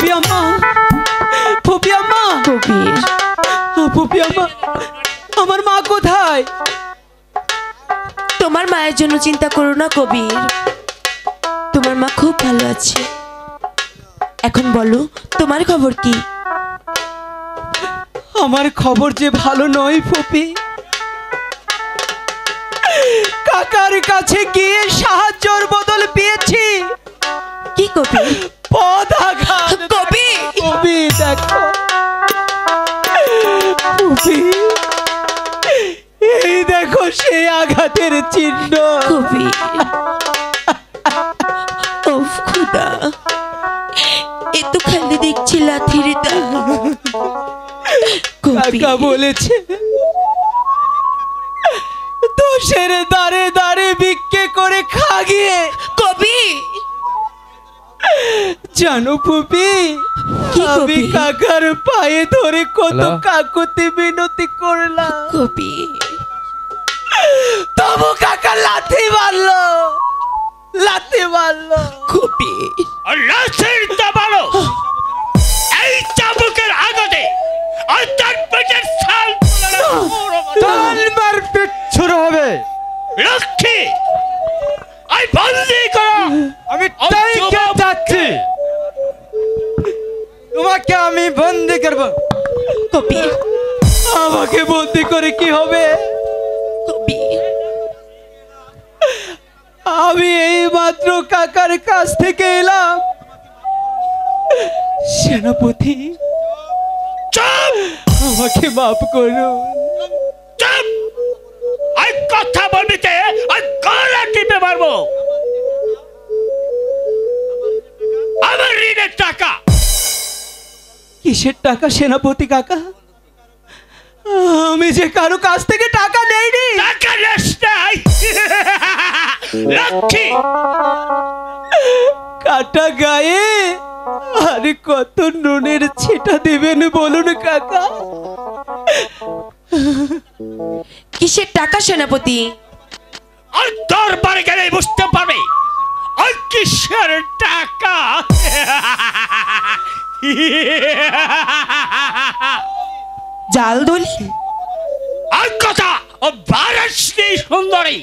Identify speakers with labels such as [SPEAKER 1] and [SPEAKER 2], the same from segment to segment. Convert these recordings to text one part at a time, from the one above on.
[SPEAKER 1] ফুপি আম্মা, ফুপি আম্মা,
[SPEAKER 2] কবির,
[SPEAKER 1] ফুপি আম্মা, আমার মা কোথায়?
[SPEAKER 2] তোমার মায়ের জন্য চিন্তা করো না কবির, তোমার মা খুব ভালো আছে। এখন বলো তোমার খবর কি?
[SPEAKER 1] আমার খবর যে ভালো নয় ফুপি। কাকার কাছে গিয়ে সাহায্যর বদল পেয়েছি
[SPEAKER 2] কি কবির?
[SPEAKER 1] পদাঘাত।
[SPEAKER 2] কবি,
[SPEAKER 1] ফুপি দেখো ফুপি, এই দেখো সেই আঘাতের চিহ্ন।
[SPEAKER 2] কবি, ওফ খুদা, এ তো খালি দেখছি লাথির দাগ। কবি,
[SPEAKER 1] কাকা বলেছে দোষের দাঁড়ে দাঁড়ে ভিক্ষে করে খাগিয়ে।
[SPEAKER 2] কবি,
[SPEAKER 1] জানো ফুপি,
[SPEAKER 2] কি
[SPEAKER 1] আমি
[SPEAKER 2] কবি?
[SPEAKER 1] কাকার পায়ে ধরে কত
[SPEAKER 3] হ্যালো?
[SPEAKER 1] কাকুতি মিনতি করলাম,
[SPEAKER 2] কবি,
[SPEAKER 1] তবু কাকা লাথি মারলো, লাথি মারলো।
[SPEAKER 2] কবি,
[SPEAKER 4] লাশের দাবালো এই চাবুকের আঘাতে আর তার পেটের ছাল
[SPEAKER 3] তালবার পিচ্ছুর হবে।
[SPEAKER 4] লক্ষ্মী আই বন্দি করো।
[SPEAKER 3] আমি তাইকে যাচ্ছি, তোমাকে আমি বন্দি করব।
[SPEAKER 2] কবি,
[SPEAKER 1] আমাকে বন্দি করে কি হবে?
[SPEAKER 2] কবি,
[SPEAKER 1] আমি এই মাত্র কাকার কাছ থেকে এলাম। সেনাপতি,
[SPEAKER 4] চুপ
[SPEAKER 1] আমাকে মাফ করো।
[SPEAKER 4] চুপ, আই কথা বলবিতে আর গলা টিপে মারবো। আমার ঋণের টাকা
[SPEAKER 1] কিসের টাকা সেনাপতি কাকা? আমি যে কারো কাছ থেকে টাকা নেইনি।
[SPEAKER 4] টাকা নেস নাই লক্ষ্মী।
[SPEAKER 1] কাটা গায়ে আরে কত নুনের ছিটা দেবেন বলুন কাকা?
[SPEAKER 2] কিসের টাকা সেনাপতি?
[SPEAKER 4] আর দরবারে গেলে বুঝতে পারবে আর কিসের টাকা।
[SPEAKER 2] জাল দলি?
[SPEAKER 4] আর কথা ও বারাসনি সুন্দরী।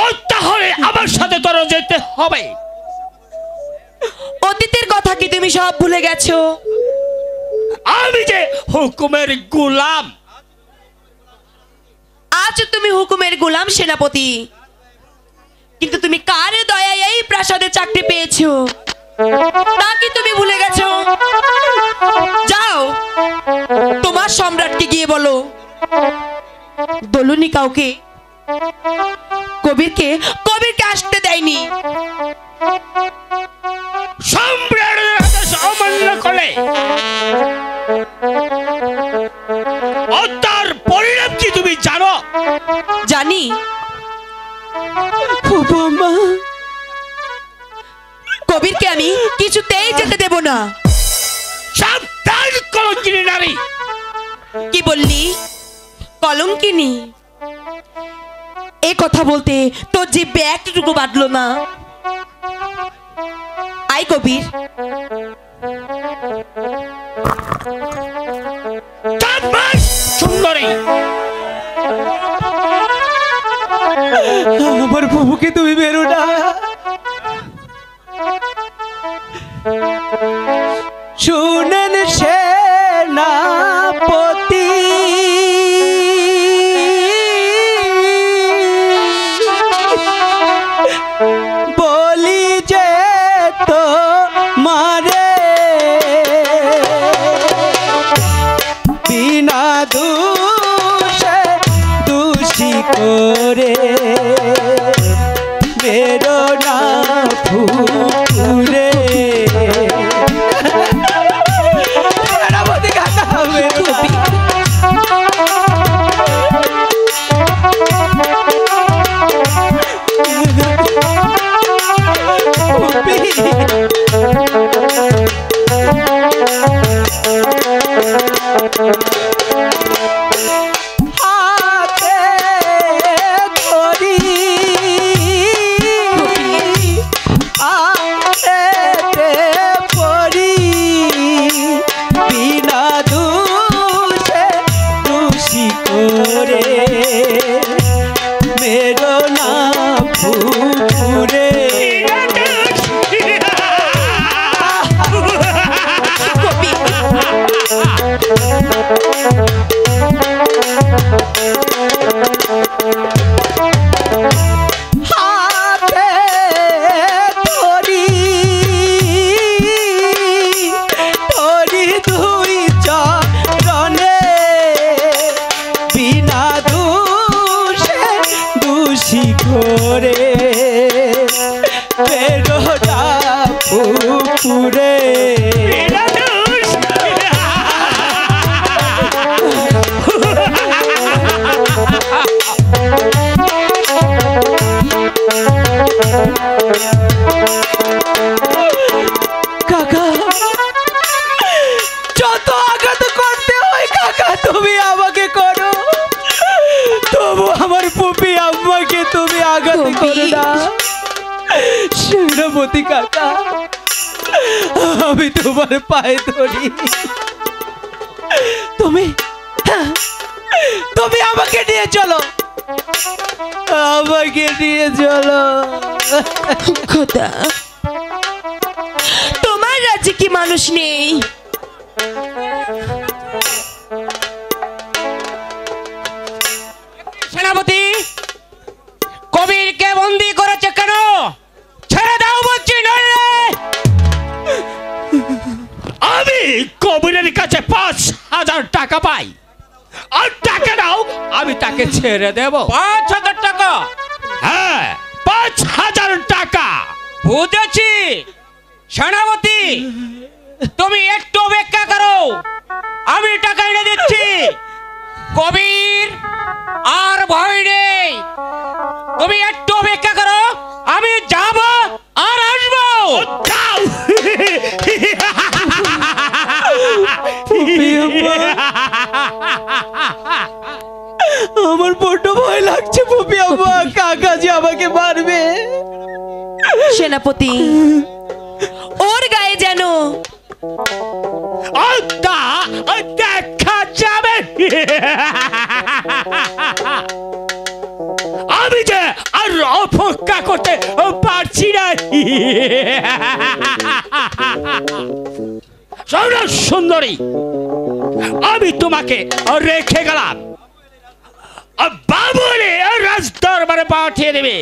[SPEAKER 4] ও তাহলে আমার সাথে তোর যেতে হবে।
[SPEAKER 2] অতীতের কথা কি তুমি সব ভুলে গেছো?
[SPEAKER 4] আমি যে হুকুমের গোলাম।
[SPEAKER 2] আজ তুমি হুকুমের গোলাম সেনাপতি, কিন্তু তুমি কার দয়ায় এই প্রাসাদে চাকরি পেয়েছো তা কি তুমি ভুলে গেছো? যাও তোমার সম্রাটকে গিয়ে বলো বলুনি কাউকে কবিরকে কবিরকে আসতে দেয়নি।
[SPEAKER 4] সম্রাটের আদেশ অমান্য করলে ও তার পরিণাম কি তুমি জানো?
[SPEAKER 2] জানি।
[SPEAKER 1] ফুপুমা,
[SPEAKER 2] কবিরকে আমি কিছুতেই যেতে দেব না।
[SPEAKER 4] সাবধান কলঙ্কিনী নারী।
[SPEAKER 2] কি বললি? কলঙ্কিনী? এ কথা বলতে তোর জিভে একটুকু বাঁধলো না। আই কবির,
[SPEAKER 4] সুন্দরী,
[SPEAKER 1] আমার ফুপুকে তুমি বেরো না। শুনেন সেনাপতি, বলি যে তো মারে বিনা দোষে দোষী করে বেরো না ফুপুরে। সেনাপতি কাকা বেরো না। হাতে ধরি পুকুরে
[SPEAKER 2] কবি
[SPEAKER 1] হাতে ধরি ধরি দুই চরণে বিনা দোষে দোষী করে বেরোটা পুকুরে কাকা যত আঘাত করতে হয় কাকা তুমি আমাকে করো, তবু আমার পুপি আম্মাকে তুমি আঘাত করো না। সেনাপতি কাকা আমি তোমার পায়ে ধরি, তুমি তুমি আমাকে নিয়ে চলো, আমাকে নিয়ে চলো।
[SPEAKER 2] খোদা, তোমার রাজ্যে কি মানুষ নেই?
[SPEAKER 4] সেনাপতি কবিরকে বন্দি করেছে কেন? ছেড়ে দাও বলছি, নইলে আমি কবিরের কাছে 5,000 টাকা পাই, আর টাকা দাও আমি তাকে ছেড়ে দেব। 5,000 টাকা? হ্যাঁ, 5,000 টাকা। বুঝেছি সেনাপতি, তুমি একটু অপেক্ষা করো, আমি টাকা এনে দিচ্ছি। কবির আর ভয় নেই, তুমি একটু অপেক্ষা করো, আমি যাব আর আসবো। যাও।
[SPEAKER 1] আমার বড্ড ভয় লাগছে পুপি আম্মা, কাকা যে আমাকে মারবে।
[SPEAKER 2] সেনাপতি, ওর গায়ে যেন
[SPEAKER 4] দেখা যাবে। আমি যে আর অপেক্ষা করতে পারছি না। সুন্দরী, আমি তোমাকে রেখে গেলাম, বাবুরে রাজদরবারে পাঠিয়ে দেবে।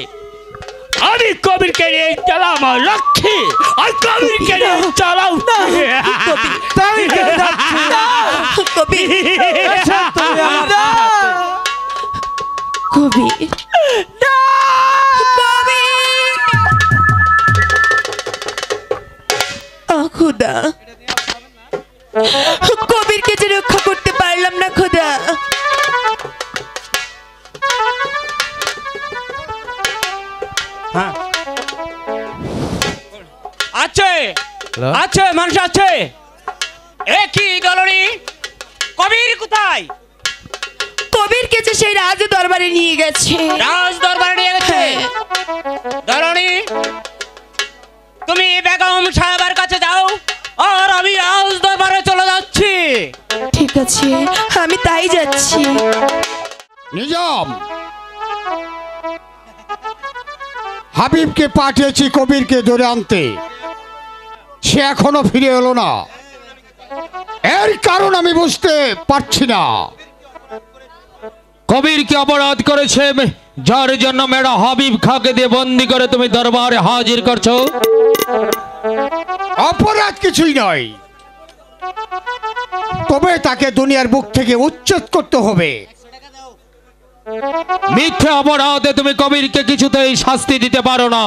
[SPEAKER 4] আমি কবিরকে নিয়ে চালাম লক্ষ্মী, আর কবিরকে নিয়ে চালাও।
[SPEAKER 3] তাই কেন যাচ্ছি?
[SPEAKER 2] কবি
[SPEAKER 3] এসো তুমি আমার সাথে।
[SPEAKER 2] কবি কবি, খোদা, কবিরকে যে রক্ষা করতে পারলাম না খোদা।
[SPEAKER 4] আছে আছে মানুষ আছে। একই দলনি, কবির কোথায়?
[SPEAKER 2] কবিরকে যে সেই রাজ দরবারে নিয়ে গেছে।
[SPEAKER 4] রাজ দরবারে নিয়ে গেছে? দলনি, তুমি বেগম সাহেবের কাছে যাও, আর আমি রাজ দরবারে চলে যাচ্ছি।
[SPEAKER 2] ঠিক আছে, আমি তাই যাচ্ছি।
[SPEAKER 5] নিজাম, হাবিবকে পাঠিয়েছি কবিরকে ধরে আনতে, সে এখনো ফিরে এলো না। এর কারণ আমি বুঝতে পারছি না।
[SPEAKER 6] কবির কি অপরাধ করেছে যার জন্য মেয়েরা হাবিব খাকে দিয়ে বন্দি করে তুমি দরবারে হাজির করছো?
[SPEAKER 5] অপরাধ কিছুই নয়, তবে তাকে দুনিয়ার বুক থেকে উচ্ছেদ করতে হবে।
[SPEAKER 6] মিথ্যে অপরাধে তুমি কবিরকে কিছুতেই শাস্তি দিতে পারো না।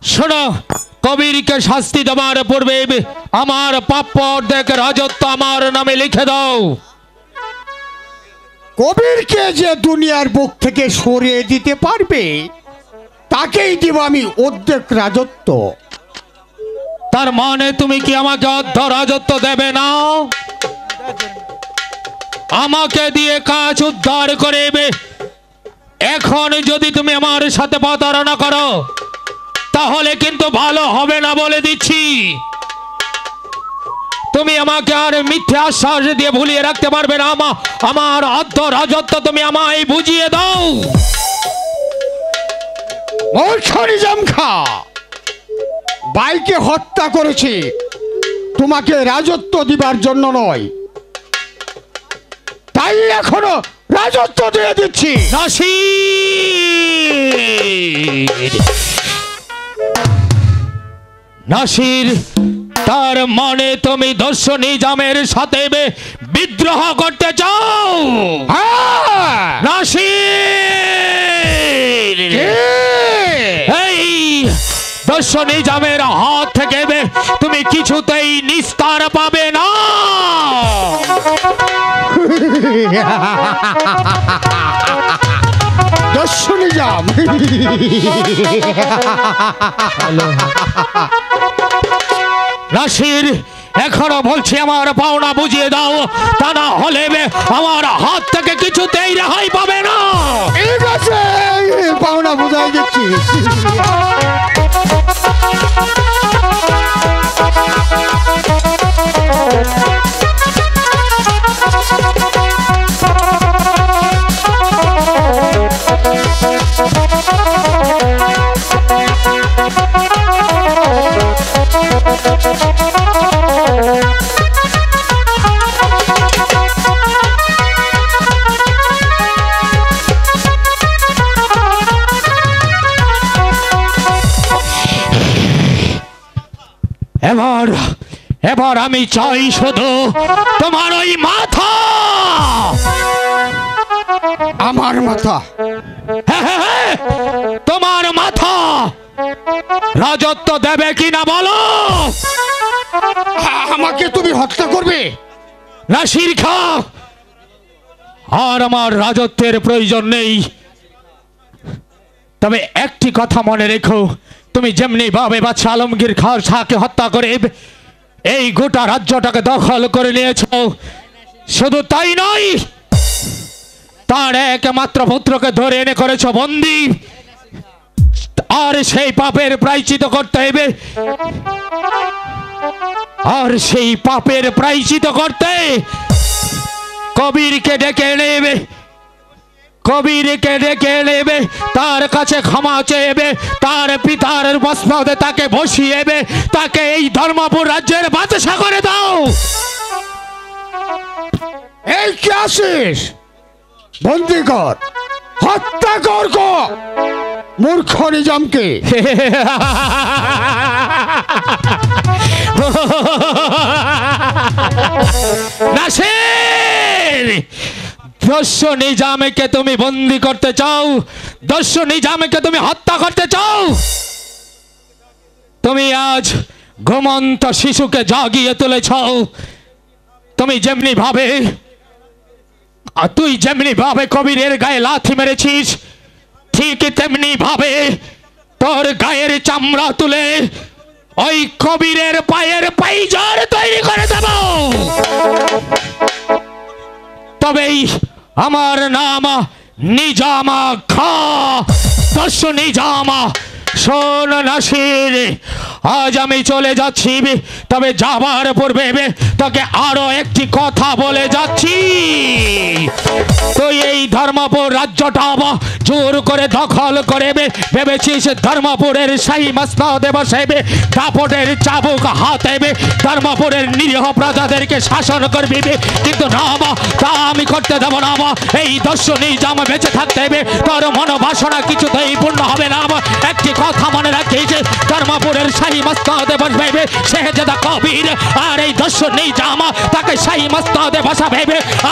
[SPEAKER 6] শোনো, কবিরকে শাস্তি দেওয়ার পূর্বে আমার প্রাপ্য অর্ধেক রাজত্ব আমার নামে লিখে দাও।
[SPEAKER 5] কবিরকে যে দুনিয়ার বুক থেকে সরিয়ে দিতে পারবে তাকেই দিব আমি অর্ধেক রাজত্ব।
[SPEAKER 6] তার মানে তুমি কি আমাকে অর্ধ রাজত্ব দেবে না? আমাকে দিয়ে কাজ উদ্ধার করে এখন যদি তুমি আমার সাথে প্রতারণা করো তাহলে কিন্তু ভালো হবে না বলে দিচ্ছি। তুমি আমাকে আর মিথ্যে আশ্বাস দিয়ে ভুলিয়ে রাখতে পারবে না। আমার অর্ধ রাজত্ব তুমি আমায় বুঝিয়ে দাও।
[SPEAKER 5] মূর্খ নিজাম খা, বাইকে হত্যা করেছি তোমাকে রাজত্ব দিবার জন্য নয়, তাই এখনো রাজত্ব দিয়ে দিচ্ছি।
[SPEAKER 6] নাসির, নাসির, তার মানে তুমি দস্যু নিজামের সাথে বিদ্রোহ করতে চাও?
[SPEAKER 5] হ্যাঁ।
[SPEAKER 6] নাসির, এই দস্যু নিজামের হাত থেকে তুমি কিছুতেই নিস্তার পাবে না।
[SPEAKER 5] দস্যু নিজাম,
[SPEAKER 6] নাসির, এখনো বলছি আমার পাওনা বুঝিয়ে দাও, তা না হলে আমার হাত থেকে কিছুতেই রেহাই পাবে না।
[SPEAKER 5] ঠিক আছে, পাওনা বুঝাই দিচ্ছি।
[SPEAKER 6] এবার আমি চাই শুধু তোমার ওই মাথা।
[SPEAKER 5] আমার মাথা?
[SPEAKER 6] হ্যাঁ, তোমার মাথা। রাজত্ব দেবে কিনা বলো?
[SPEAKER 5] আমাকে তুমি হত্যা করবে?
[SPEAKER 6] নাসির খা, আর আমার রাজত্বের প্রয়োজন নেই। তবে একটি কথা মনে রেখো, তুমি যেমনি ভাবে বাদশা আলমগীর খান শাহকে হত্যা করে এই গোটা রাজ্যটাকে দখল করে নিয়েছ, শুধু তাই নয়, তার একমাত্র পুত্রকে ধরে এনে করেছ বন্দী। আর সেই পাপের প্রায়শ্চিত্ত করতে হবে, আর সেই পাপের প্রায়শ্চিত্ত করতে কবিরকে ডেকে নেবে, কবিরকে ডেকে নেবে, তার কাছে ক্ষমা চেয়েবে, তার পিতার মস্তকে তাকে বসিয়েবে, তাকে এই ধর্মপুর রাজ্যের বাদশা করে দাও।
[SPEAKER 5] এই কি আসিস? বন্দি কর, হত্যা কর মূর্খ নিজামকে।
[SPEAKER 6] নাসির, দস্যু নিজামকে তুমি বন্দি করতে চাও? দস্যু নিজামকে তুমি হত্যা করতে চাও? তুমি আজ ঘুমন্ত শিশুকে জাগিয়ে তুলেছ। তুমি যেমনি ভাবে, তুই যেমনি ভাবে কবিরের গায়ে লাথি মেরেছিস, ঠিক তেমনি ভাবে তোর গায়ের চামড়া তুলে ওই কবিরের পায়ের পাইজার তৈরি করে দেব। তবেই আমার নাম নিজামা খা, দস্যু নিজামা। শোন নাসির, আজ আমি চলে যাচ্ছি, তবে যাবার পূর্বে তোকে আরো একটি কথা বলে যাচ্ছি। তুই এই ধর্মপুর রাজ্যটা জোর করে দখল করে ভেবেছিস ধর্মপুরের শাহী মসনদে বসে দাপটের চাবুক হাতে ধর্মপুরের নিরীহ প্রজাদেরকে শাসন করবি, কিন্তু না, তা আমি করতে দেব না। এই দস্যু নিজাম বেঁচে থাকতে হবে, তোর মনোবাসনা কিছুতেই পূর্ণ হবে না। একটি কথা মনে রাখিস, ধর্মপুরের শাহী মসনদে বসবে শেহজাদা কবির, আর এই দস্যু নিজাম তাকে শাহী মসনদে বসাবে।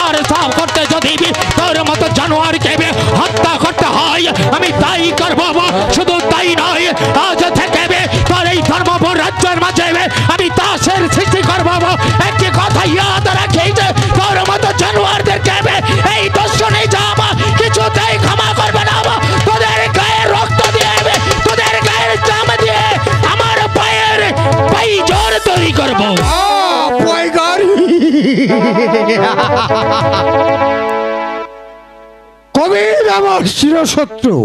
[SPEAKER 6] আর সব করতে যদি তোর মতো জানোয়ারকে হত্যা করতে হয়, আমি তাই করব। শুধু তাই নয়, আজ থেকে তোর এই ধর্মপুর রাজ্যের মাঝে আমি দাসের সৃষ্টি করব। একটি কথা ইয়াদ রাখিস, তোর মতো জানোয়ারদেরকে এই দস্যু নিজাম কিছুতেই ক্ষমা করবে না। তোদের গায়ে রক্ত দিয়ে, তোদের গায়ের চাম দিয়ে আমার পায়ের পাইজর তৈরি করবো।
[SPEAKER 5] কবির আমার চিরশত্রু,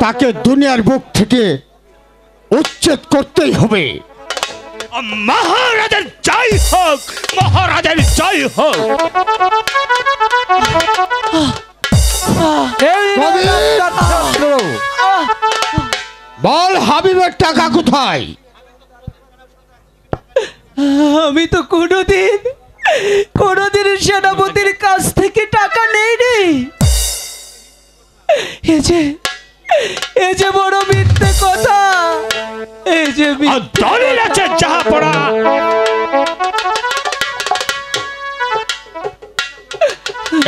[SPEAKER 5] তাকে দুনিয়ার বুক থেকে উচ্ছেদ করতেই হবে।
[SPEAKER 6] মহারাজের জয় হোক, মহারাজের জয় হোক।
[SPEAKER 3] এই নে
[SPEAKER 5] কবির!
[SPEAKER 3] ডাক্তার।
[SPEAKER 5] বল হাবিবের টাকা কোথায়?
[SPEAKER 1] আমি তো কোনোদিন সেনাপতির কাছ থেকে টাকা নেইনি। এই যে বড় মিথ্যে কথা, এই যে
[SPEAKER 6] আর দলিল আছে যাহা পড়া।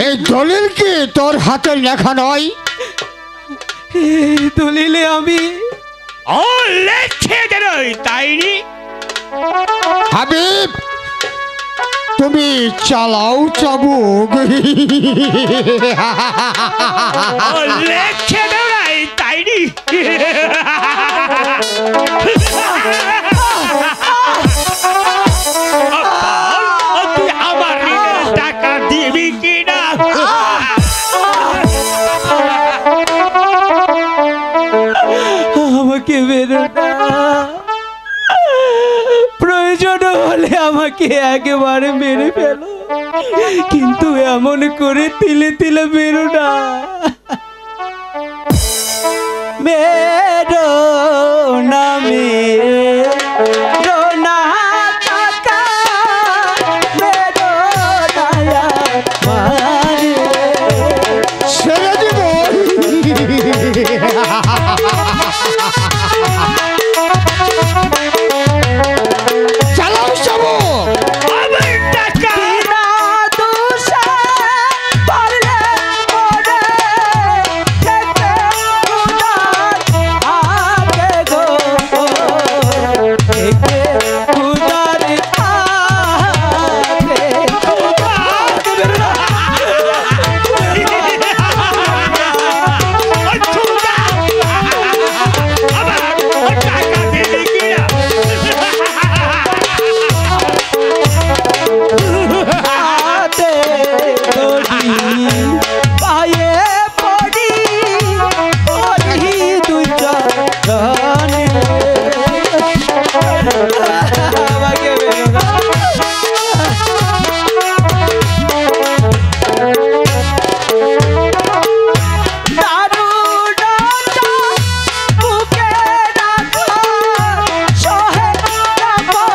[SPEAKER 5] এই দলিল কি তোর হাতের লেখা নয়?
[SPEAKER 1] এই দলিলে আমি
[SPEAKER 6] ও লেখে দেন, তাইনি?
[SPEAKER 5] হাবিব, তুমি চালাও চাবুক।
[SPEAKER 6] ও লেখে দেন, তাইনি? তুই আমার ঋণের টাকা দিবি কিনা?
[SPEAKER 1] আমাকে বেরো না, প্রয়োজন হলে আমাকে একেবারে মেরে ফেলো, কিন্তু এমন করে তিলে তিলে বেরো না। মেরো না, মেরো না কাকা, মেরো না আমারে।
[SPEAKER 5] ছেড়ে দিব। চালাও চাবুক।
[SPEAKER 6] আমার টাকা
[SPEAKER 1] বিনা দোষে পারলে পরে যেতে খুদার হাতে গো, যেতে খুদার হাতে।
[SPEAKER 6] আমার টাকা দিবি কিনা?
[SPEAKER 1] হাতে ধরি, পায়ে পড়ি, পড়ি দুই চরণে। আমাকে বেরো না। দারুণটা বুকে রাখো, সহে রাখো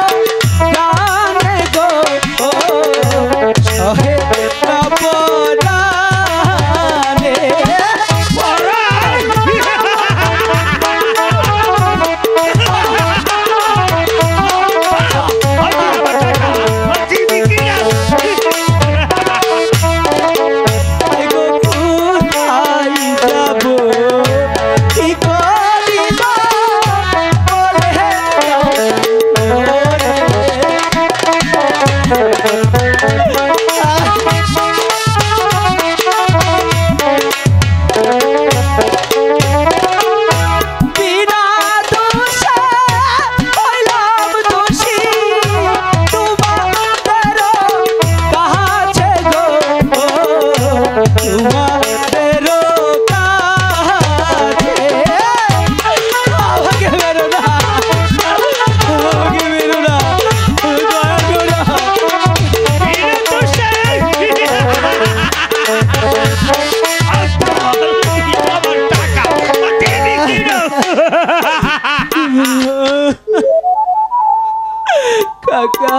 [SPEAKER 1] প্রাণে গো, সহে রাখো প্রাণে। গো কোথায় যাবো, কি করিব বলে বিনা দোষে হইলাম দোষী, তোমাদের কাছে গো, তোমাদের কাছে। আমাকে বেরো না, আমাকে বেরো না, দয়া করো। কাকা,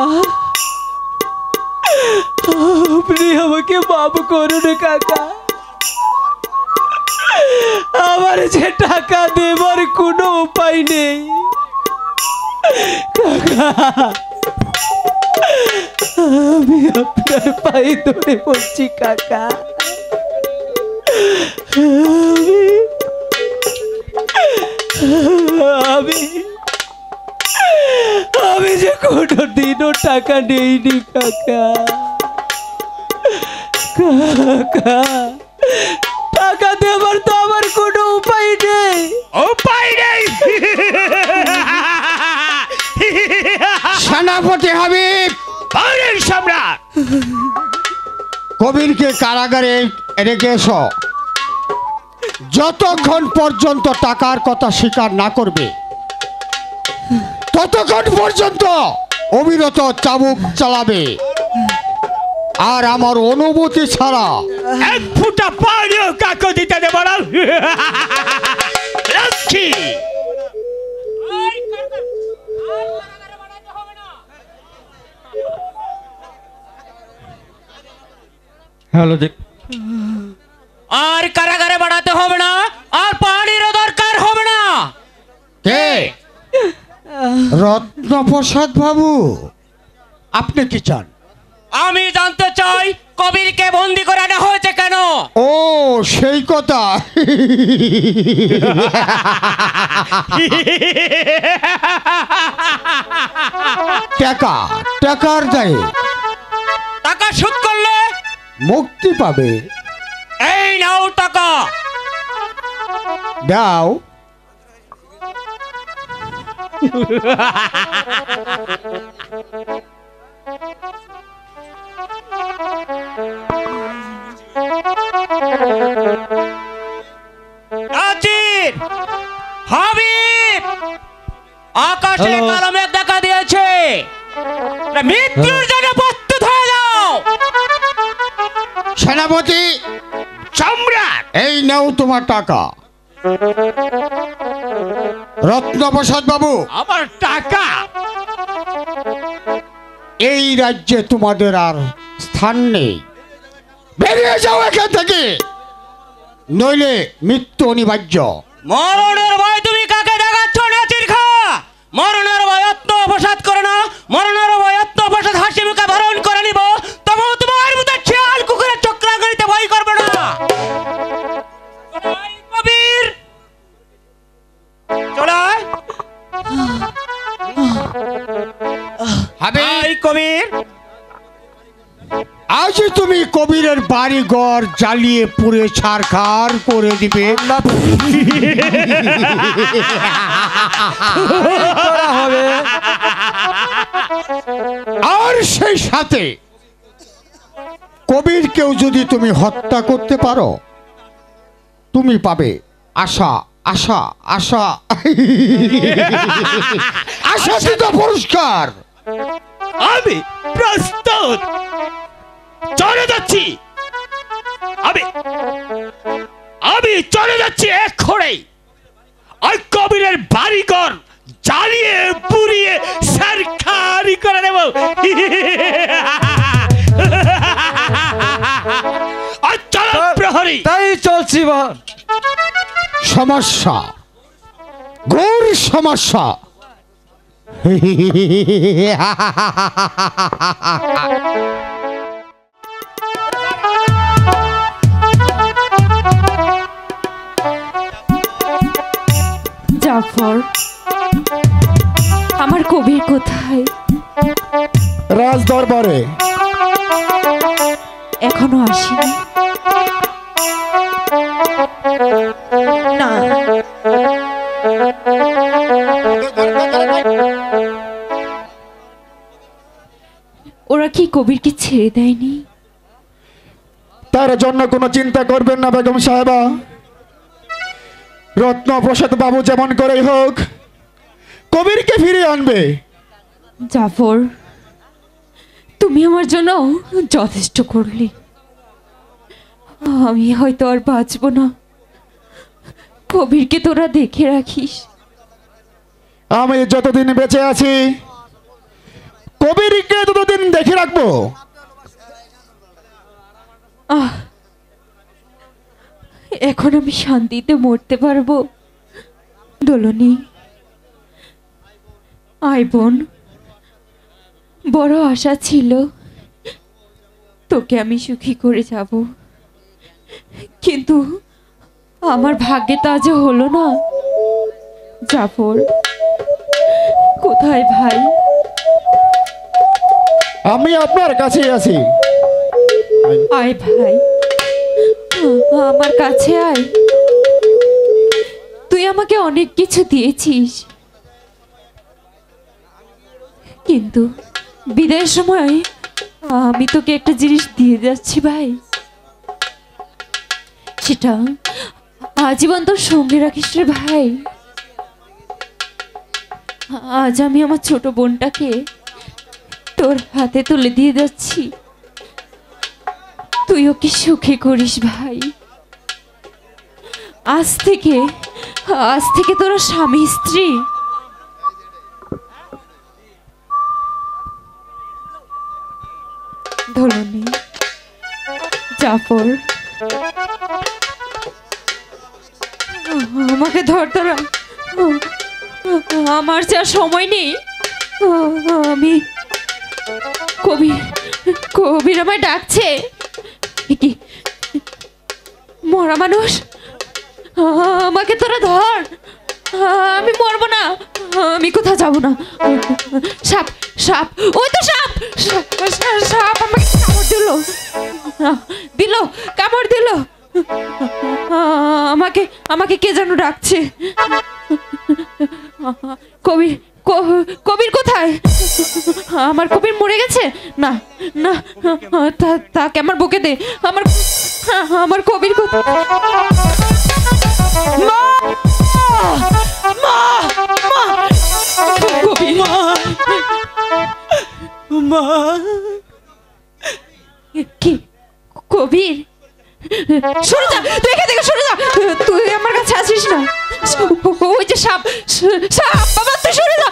[SPEAKER 1] আপনি আমাকে মাফ করুন কাকা, আমার যে টাকা দেবার কোনো উপায় নেই কাকা। আমি আপনার পায়ে ধরে বলছি কাকা, আমি আমি যে কোনোদিনও টাকা নেইনি কাকা। কাকা, টাকা দেবার তো আমার কোনো উপায় নেই।
[SPEAKER 6] উপায় নেই।
[SPEAKER 5] সেনাপতি হাবিব,
[SPEAKER 6] বাড়ির সম্রাট,
[SPEAKER 5] কবিরকে কারাগারে রেখে এসো। যতক্ষণ পর্যন্ত টাকার কথা স্বীকার না করবে ততক্ষণ পর্যন্ত অবিরত চাবুক চালাবে, আর আমার অনুমতি ছাড়া
[SPEAKER 6] এক ফুটা পানিও কাকু দিতে দেব না। লক্ষ্মী
[SPEAKER 1] হ্যালো দেখ,
[SPEAKER 4] আর কারাগারে বাড়াতে হবে না, আর পানিরও দরকার হবে না।
[SPEAKER 5] কে? রত্নপ্রসাদ বাবু, আপনি কি চান?
[SPEAKER 4] আমি জানতে চাই কবিরকে বন্দি করে আনা হয়েছে কেন?
[SPEAKER 5] ও সেই কথা। টাকা, টাকার দায়ে
[SPEAKER 4] টাকা শোধ করলে
[SPEAKER 5] মুক্তি পাবে।
[SPEAKER 4] এই নাও টাকা।
[SPEAKER 5] দাও।
[SPEAKER 4] নাজির, হাবিব, আকাশে
[SPEAKER 1] হ্যালো।
[SPEAKER 4] কালো মেঘ দেখা দিয়েছে, মৃত্যুর জন্য প্রস্তুত হয়ে যাও।
[SPEAKER 5] সেনাপতি,
[SPEAKER 6] সম্রাট,
[SPEAKER 5] এই নাও তোমার টাকা। রত্নপ্রসাদ বাবু,
[SPEAKER 6] আমার টাকা।
[SPEAKER 5] এই রাজ্যে তোমাদের আর স্থান নেই, বেরিয়ে যাও এখান থেকে, নইলে মৃত্যু অনিবার্য।
[SPEAKER 4] মরণের ভয় তুমি কাকে দেখাচ্ছ নাচির খা? মরণের ভয় আত্মপ্রসাদ করে না, মরণের ভয় আত্মপ্রসাদ হাসি মুখে বরণ করে নিব, তবু তোমার মতো শিয়াল কুকুরের চক্রাগরিতে ভয় করবে না। চলাই কবির, চলাই।
[SPEAKER 5] হাবিব,
[SPEAKER 4] কবির,
[SPEAKER 5] আজ তুমি কবিরের বাড়ি ঘর জ্বালিয়ে পুড়ে ছারখার করে দিবে।
[SPEAKER 1] করা হবে।
[SPEAKER 5] আর সেই সাথে কবিরকেও যদি তুমি হত্যা করতে পারো, তুমি পাবে আশা আশা আশা আশাতীত পুরস্কার।
[SPEAKER 6] আমি প্রস্তুত, চলে যাচ্ছি। আমি চলে যাচ্ছি এক্ষুনি। ওই কবিরের বাড়িঘর জ্বালিয়ে পুড়িয়ে সারখারি করে দেব। আর চলো প্রহরী।
[SPEAKER 1] তাই চলছি বল।
[SPEAKER 5] সমস্যা, ঘোর সমস্যা।
[SPEAKER 7] জাফর, আমার কবির কোথায়?
[SPEAKER 5] রাজ দরবারে।
[SPEAKER 7] এখনো আসেনি? না, ওরা কি কবিরকে ছেড়ে দেয়নি?
[SPEAKER 8] তার জন্য কোনো চিন্তা করবেন না বেগম সাহেবা। রত্নপ্রসাদ বাবু যেমন করেই হোক কবিরকে ফিরিয়ে আনবে।
[SPEAKER 7] জাফর, তুমি আমার জন্য যথেষ্ট করলে। আমি হয়তো আর বাঁচব না। কবিরকে তোরা দেখে রাখিস।
[SPEAKER 8] আমি যতদিন বেঁচে আছি কবিরকে ততদিন দেখে রাখবো।
[SPEAKER 7] এখন আমি শান্তিতে মরতে পারবো? দোলনি, আয় বোন, বড় আশা ছিল তোকে আমি সুখী করে যাব, কিন্তু আমার ভাগ্যে তা যে হলো না। জাফর কোথায় ভাই?
[SPEAKER 8] আমি আপনার কাছেই আছি।
[SPEAKER 7] আয় ভাই, আমার কাছে আয়। তুই আমাকে অনেক কিছু দিয়েছিস, কিন্তু বিদায়ের সময় আমি তোকে একটা জিনিস দিয়ে যাচ্ছি ভাই। সেটা আজীবন তোর সঙ্গে রাখিস রে ভাই। আজ আমি আমার ছোট বোনটাকে তোর হাতে তুলে দিয়ে যাচ্ছি, তুই ওকে সুখী করিস ভাই। আজ থেকে তোরা স্বামী স্ত্রী। ধলনি, জাফর, আমাকে ধর তোরা, আমার যা সময় নেই। আমি কবির আমায় ডাকছে। কি মরা মানুষ, আমাকে তোরা ধর, আমি মরবো না, আমি কোথাও যাবো না। সাপ সাপ, ওই তো সাপ, সাপ আমাকে কামড় দিল। আমাকে কে যেন ডাকছে। কবির কোথায়? আমার কবির মরে গেছে? না না, তাকে আমার বুকে দে। আমার কবির কোথায়? কি কবির? সরে যা, তুই এখান থেকে সরে যা, তুই আমার কাছে আসিস না। ওই যে সাপ, বাবা তুই সরে যা।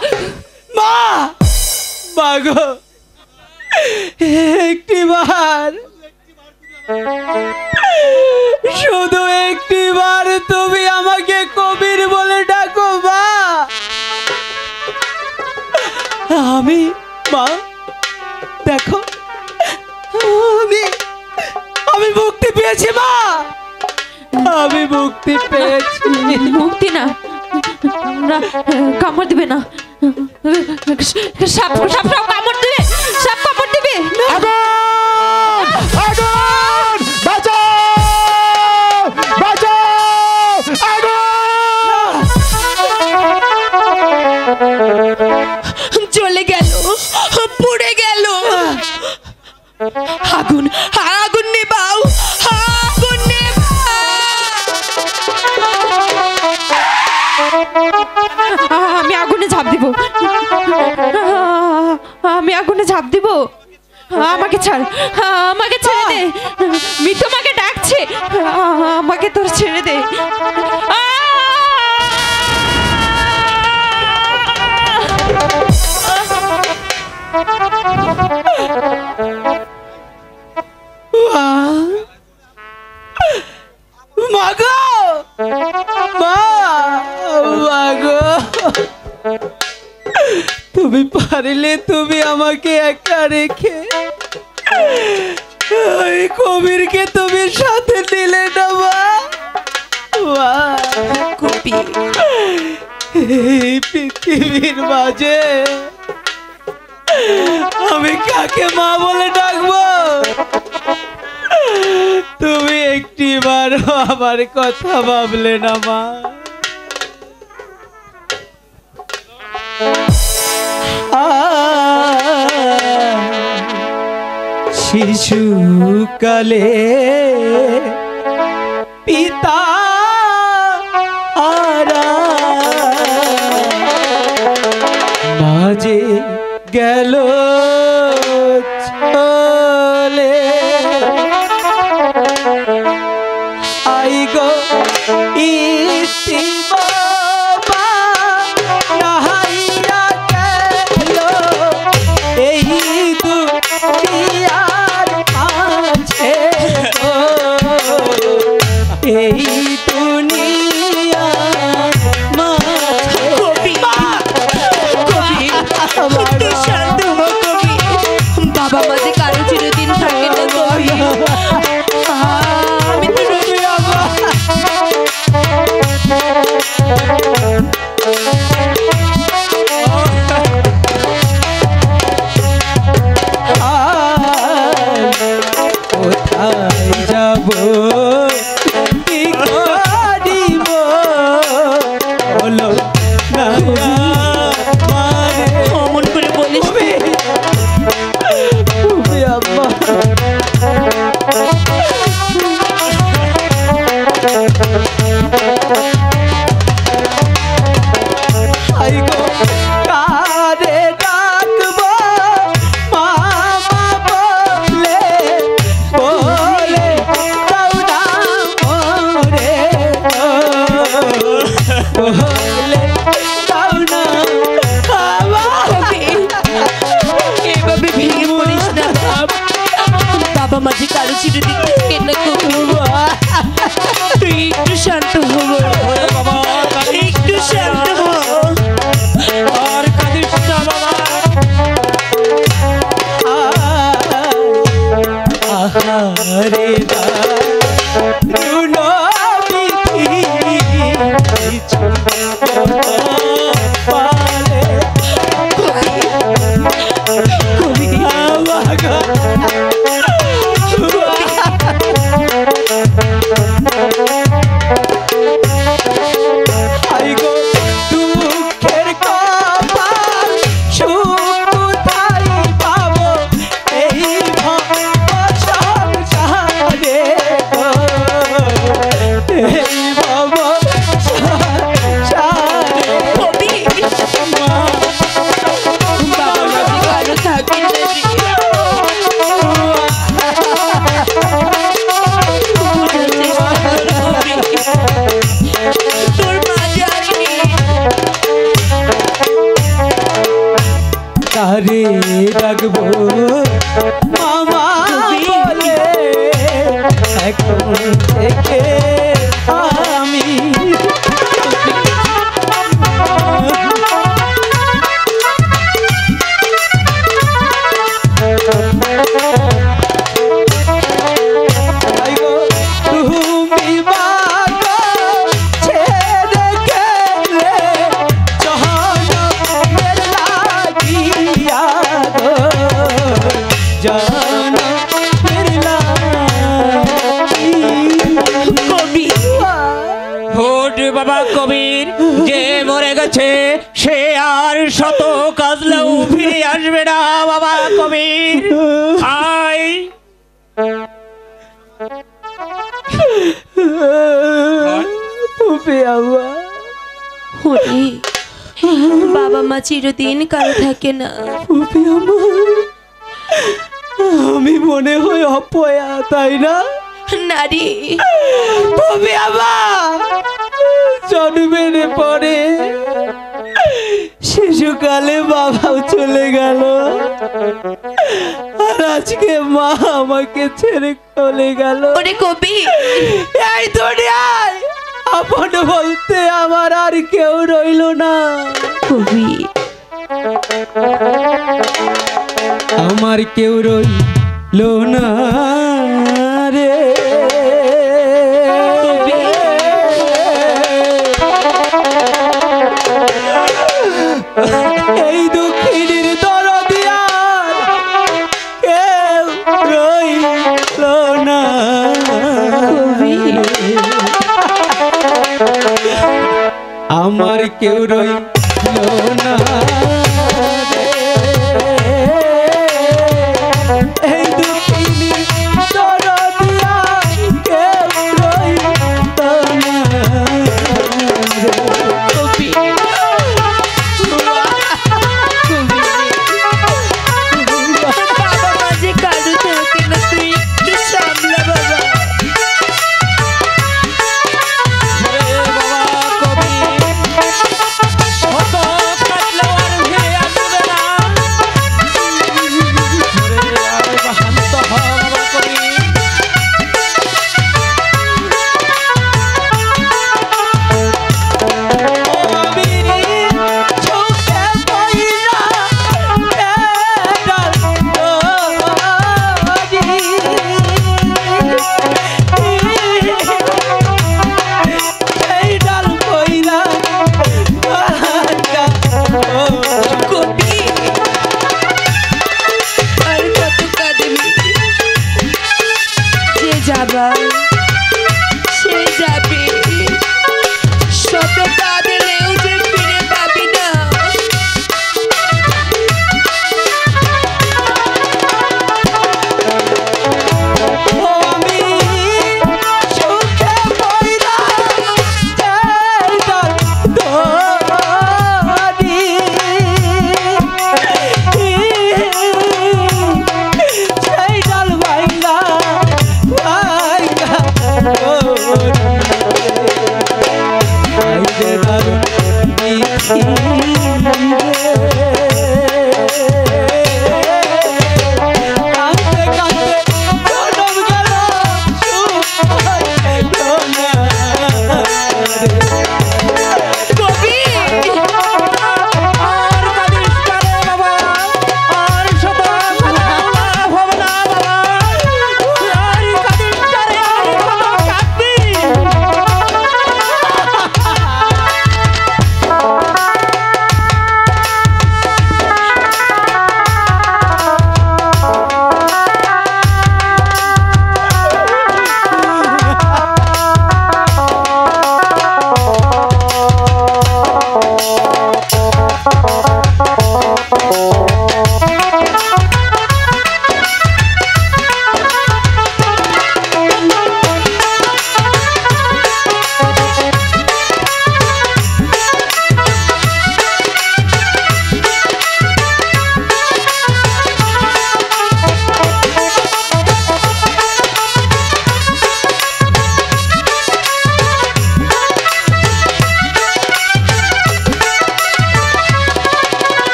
[SPEAKER 1] মা গো, একটিবার, শুধু একটিবার তুমি আমাকে কবির বলে ডাকো মা। মা দেখো, আমি মুক্তি পেয়েছি মা, আমি মুক্তি পেয়েছি।
[SPEAKER 7] মুক্তি না, কামড় দিবে না, সাপ কামড় দিবে, সাপ কামড় দিবে।
[SPEAKER 2] জ্বলে গেল, পুড়ে গেল। আগুন নেবাও, আগুন নেবাও।
[SPEAKER 7] আমি আগুনে ঝাঁপ দিব, আমাকে ছাড়, আমাকে ছেড়ে দে। মৃত্যু আমাকে ডাকছে, আমাকে তোর ছেড়ে দে।
[SPEAKER 1] তুমি পারলে তুমি আমাকে একা রেখে ওই কবিরকে তুমি সাথে দিলে না মা। এই পৃথিবীর মাঝে আমি কাকে মা বলে ডাকবো? তুমি একটিবারও আমার কথা ভাবলে না মা। শিশুকালে পিতা মাঝে গেল চলে, আই গো ইতি বাবা নাহাইয়া গেল এই দুনিয়ার মাঝে, এই দুনিয়ার মাঝে।
[SPEAKER 2] শান্ত
[SPEAKER 1] কারে রাখবো মামা বলে এখন থেকে আমি তুমি বাবা ছেড়ে গেলে জহনের লাগিয়া গো জহনের লাগিয়া
[SPEAKER 4] হোট বাবা কবির যে মরে গেছে সে আর শত কাজলেও ফিরে আসবে না বাবা কবির আয়
[SPEAKER 1] ফুপি আম্মা
[SPEAKER 2] ওরে বাবা মা চিরদিন কারো থাকে না।
[SPEAKER 1] ফুপি আম্মা আমি মনে হয় অপয়া তাই না
[SPEAKER 2] নারী
[SPEAKER 1] ফুপি আম্মা জন্মের পরে শিশুকালে বাবাও চলে গেল আর আজকে মা আমাকে ছেড়ে চলে গেল।
[SPEAKER 2] ওরে কবি
[SPEAKER 1] এই দুনিয়ায় আপন বলতে আমার আর কেউ রইল না।
[SPEAKER 2] কবি
[SPEAKER 1] আমার কেউ রইল না রে এই দুঃখিনীর দরদি আর কেউ রইল না। আমার কেউ রইল না এই দুঃখিনীর দরদি আর কেউ রইল না।
[SPEAKER 2] বাবা মাঝে কারো থাকে না, তুই একটু সামলা বাবা। সে যাবে শত কাঁদলেও যে ফিরে পাবি না।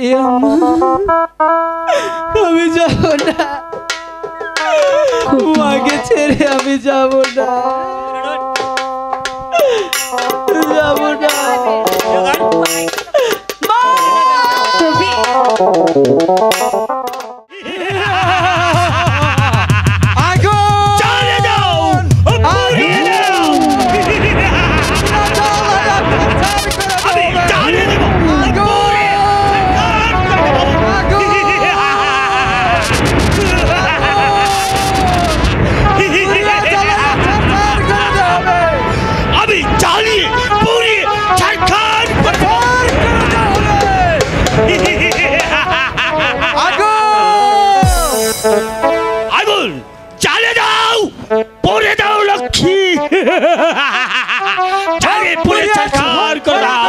[SPEAKER 1] এ আম্মা, আমি যাব না, মাকে ছেড়ে আমি যাব না, যাব না।
[SPEAKER 7] কবি
[SPEAKER 4] চলে যাও, পুড়িয়ে দাও। আমি জ্বালিয়ে দেব, পুড়িয়ে আমি জ্বালিয়ে পুড়িয়ে ছারখার করে দেব। আগুন জ্বালে দাও, পড়ে দাও লক্ষ্মী, জ্বালিয়ে পুড়ে ছারখার করে দাও।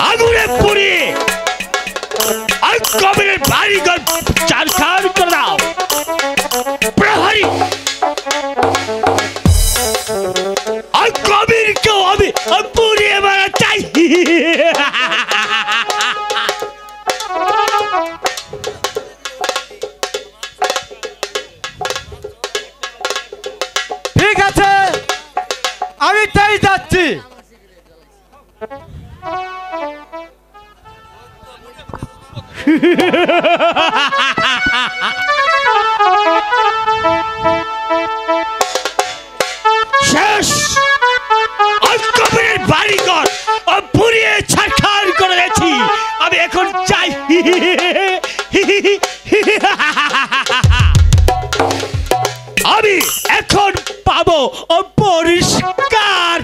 [SPEAKER 4] আগুনে পুড়িয়ে আর কবিরের বাড়ি ঘর ছারখার করে দাও। প্রহরী আর কবিরকেও আমি পুড়িয়ে মারা চাই।
[SPEAKER 3] ঠিক আছে, আমি তাই যাচ্ছি।
[SPEAKER 4] শেষ, আর কবিরের বাড়ি ঘর পুড়িয়ে ছারখার করে দিয়েছি। আমি এখন চাই আমি এখন পাবো পরিষ্কার।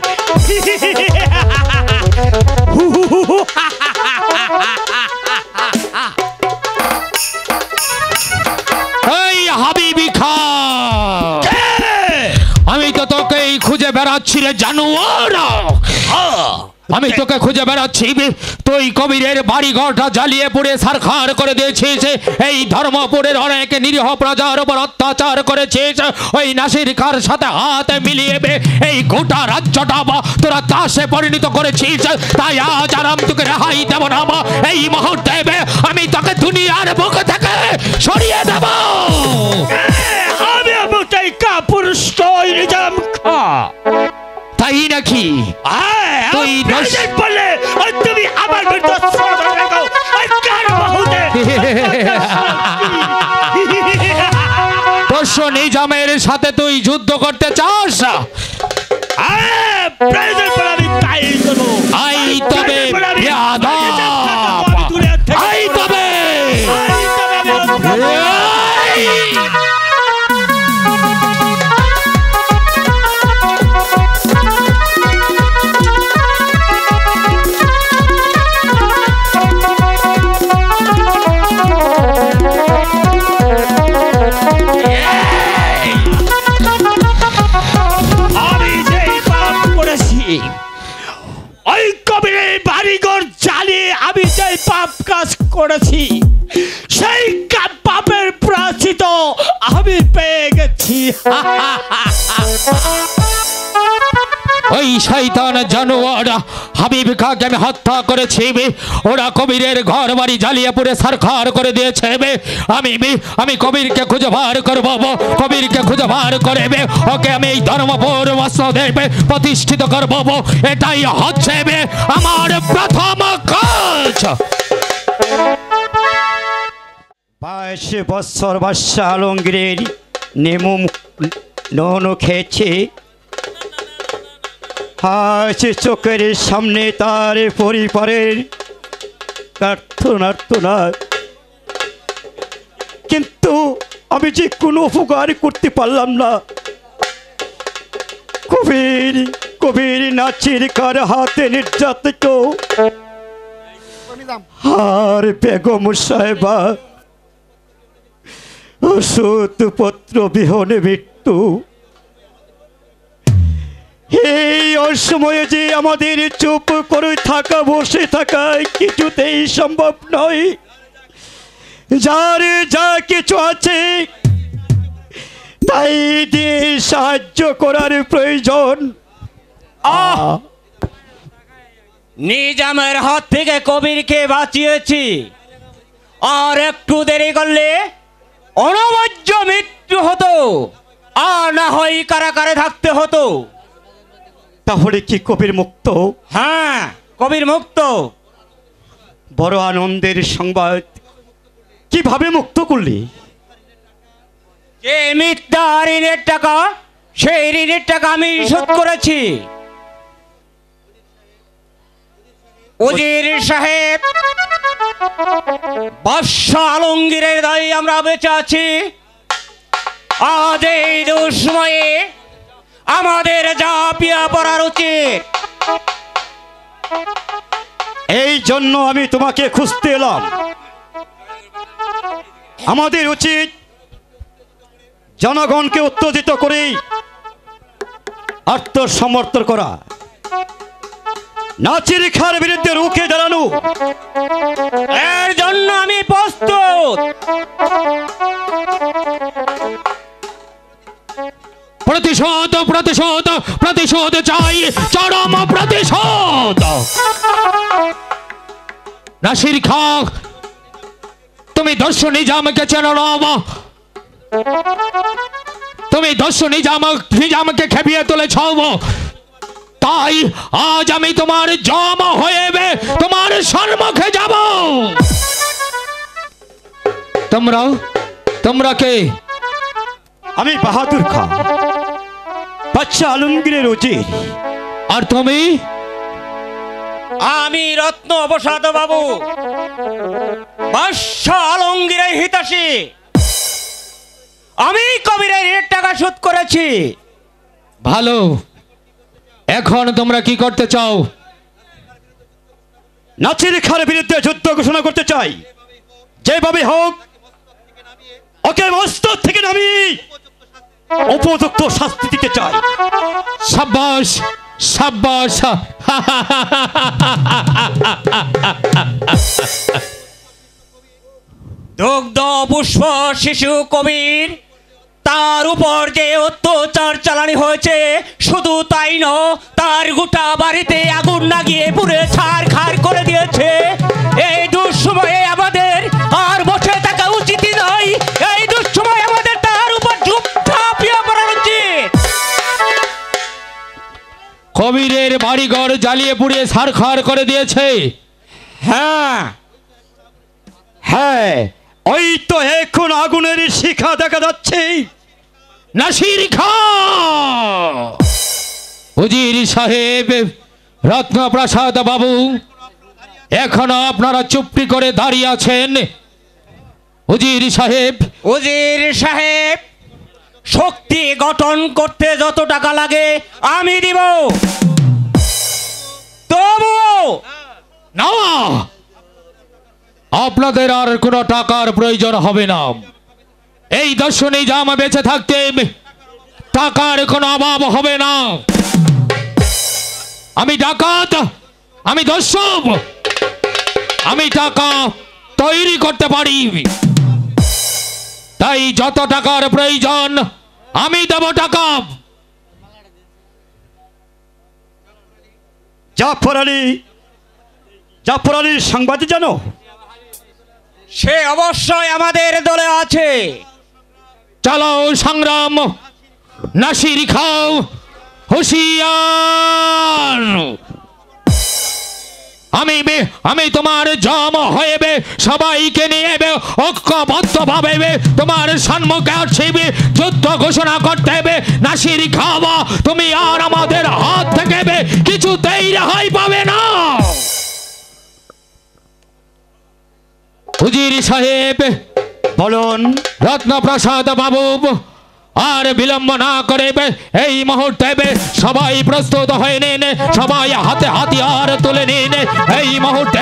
[SPEAKER 6] এই হাবিবি খা, আমি তো তোকেই খুঁজে বেড়াচ্ছি রে জানোয়ার। আমি তোকে খুঁজে বেড়াচ্ছি, তুই কবিরের বাড়ি ঘরটা জ্বালিয়ে পুড়ে ছারখার করে দিয়েছিস। এই ধর্মপুরের অনেক নিরীহ প্রজার উপর অত্যাচার করেছিস। ওই নাসির খার সাথে হাত মিলিয়ে এই গোটা রাজ্যটা তোরা তাসে পরিণত করেছিস। তাই আজ আর আমি তোকে রেহাই দেব না। এই মুহূর্তে আমি তোকে দুনিয়ার বুক থেকে সরিয়ে দেব।
[SPEAKER 4] আমি আমটাই কাপুরুষ নিজাম খা।
[SPEAKER 6] তাই নাকি? তুই
[SPEAKER 4] বললে তুমি আমার
[SPEAKER 6] দস্যু নিজামের সাথে তুই যুদ্ধ করতে চাস?
[SPEAKER 4] আমি তাই করবো।
[SPEAKER 6] আই তবে আই তবে
[SPEAKER 4] ওই কবিরের বাড়িঘর জ্বালিয়ে আমি যে পাপ কাজ করেছি, সেই পাপের প্রায়শ্চিত্ত আমি পেয়ে গেছি।
[SPEAKER 6] ওই শয়তান জানোয়ার হাবিব খাকে আমি হত্যা করেছি। ওরা কবিরের ঘর বাড়ি জ্বালিয়ে পুড়ে ছারখার করে দিয়েছে। আমি কবিরকে খুঁজে বার করবো, কবিরকে খুঁজে বার করে ওকে আমি এই ধর্মপুর দেবে প্রতিষ্ঠিত করবো। এটাই হচ্ছে আমার প্রথম কাজ।
[SPEAKER 9] 22 বছর বাদশা আলমগীরের নেমুম ননু খেয়েছে। আজ চোখের সামনে তার পরিবারের প্রার্থনা, কিন্তু আমি যে কোনো উপকার করতে পারলাম না। কবির নাচির কার হাতে নির্যাতিত, আর বেগম সাহেবা ওষুধ পত্র বিহনে মৃত্যু। এই অসময়ে যে আমাদের চুপ করে থাকা, বসে থাকা কিছুতেই সম্ভব নয়। যার যা কিছু আছে তাই দিয়ে সাহায্য করার প্রয়োজন।
[SPEAKER 4] নিজামের হাত থেকে কবিরকে বাঁচিয়েছি, আর একটু দেরি করলে অনবদ্য মৃত্যু হতো, আর না হয় কারাগারে থাকতে হতো।
[SPEAKER 9] তাহলে কি কবির মুক্ত?
[SPEAKER 4] হ্যাঁ, কবির মুক্ত।
[SPEAKER 9] বড় আনন্দের সংবাদ। কিভাবে মুক্ত করলি?
[SPEAKER 4] যে মিথ্যা ঋণের টাকা, সেই ঋণের টাকা আমি শোধ করেছি। উজির সাহেব, বাদশা আলমগীরের দায়ে আমরা বেঁচে আছি। আজ এই দুঃসময়ে আমাদের ঝাঁপিয়ে পড়ার উচিত।
[SPEAKER 9] এই জন্য আমি তোমাকে খুঁজতে এলাম। আমাদের উচিত জনগণকে উত্তেজিত করে আত্মসমর্থন করা, নাচির খার বিরুদ্ধে রুখে দাঁড়ানো।
[SPEAKER 4] এর জন্য আমি প্রস্তুত।
[SPEAKER 6] প্রতিশোধ প্রতিশোধ প্রতিশোধ চাই, চরম প্রতিশোধ। নাসির খাঁ, তুমি দস্যু নিজামকে চেনো না? তুমি দস্যু নিজামকে খেপিয়ে তুলেছ, তাই আজ আমি তোমার জম হয়ে তোমার সম্মুখে যাব। তোমরা কে?
[SPEAKER 9] আমি বাহাদুর খাঁ, বাদশা আলমগীরের উজির।
[SPEAKER 6] আর তুমি?
[SPEAKER 4] আমি রত্ন প্রসাদ বাবু, বাদশা আলমগীরের হিতাশী। আমি কবিরের ঋণের টাকা শোধ করেছি।
[SPEAKER 6] ভালো, এখন তোমরা কি করতে চাও?
[SPEAKER 9] নাচির খার বিরুদ্ধে যুদ্ধ ঘোষণা করতে চাই। যেভাবে হোক ওকে মস্তক থেকে নামিয়ে উপযুক্ত শাস্তি দিতে চাই।
[SPEAKER 6] সাব্বাস সাব্বাস।
[SPEAKER 4] দুগ্ধ পুষ্প শিশু কবির, তার উপর যে অত্যাচার চালানি হয়েছে, শুধু তাই নয়, তার গোটা বাড়িতে আগুন লাগিয়ে পুড়ে ছারখার করে দিয়েছে। এই দুঃসময়ে আমাদের আর বসে থাকা উচিত নয়। এই দুঃসময়ে আমাদের তার উপর ঝাঁপিয়ে পড়া উচিত।
[SPEAKER 6] কবিরের বাড়িঘর জ্বালিয়ে পুড়িয়ে ছারখার করে দিয়েছে।
[SPEAKER 4] হ্যাঁ
[SPEAKER 9] হ্যাঁ, ওই তো এখন আগুনের শিখা দেখা যাচ্ছে।
[SPEAKER 6] নাসির খাঁ, উজির সাহেব, রত্নপ্রসাদ বাবু, এখনো আপনারা চুপটি করে দাঁড়িয়ে আছেন। উজির সাহেব,
[SPEAKER 4] শক্তি গঠন করতে যত টাকা লাগে আমি দিব, তবুও
[SPEAKER 6] না, আপনাদের আর কোনো টাকার প্রয়োজন হবে না। এই দস্যু নিজাম বেঁচে থাকতে টাকার কোনো অভাব হবে না। আমি ডাকাত, আমি দস্যু, আমি টাকা তৈরি করতে পারি। তাই যত টাকার প্রয়োজন আমি দেব টাকা।
[SPEAKER 9] জাফর আলীর সংবাদ জানো?
[SPEAKER 4] সে অবশ্যই আমাদের দলে আছে।
[SPEAKER 6] চলো সংগ্রাম, নাসির খাঁ হুঁশিয়ার। আমি তোমার জম হয়ে সবাইকে নিয়ে ঐক্যবদ্ধ ভাবে তোমার সম্মুখে আসবে, যুদ্ধ ঘোষণা করতে হবে। নাসির খাঁ, তুমি আর আমাদের হাত থেকে কিছুতেই রেহাই পাবে না। উজির সাহেব
[SPEAKER 9] বলুন।
[SPEAKER 6] রত্নপ্রসাদ বাবু, আর বিলম্ব না করে এই মুহূর্তে সবাই প্রস্তুত হয়ে নিন, সবাই হাতে হাতিয়ার তুলে নিন। এই মুহূর্তে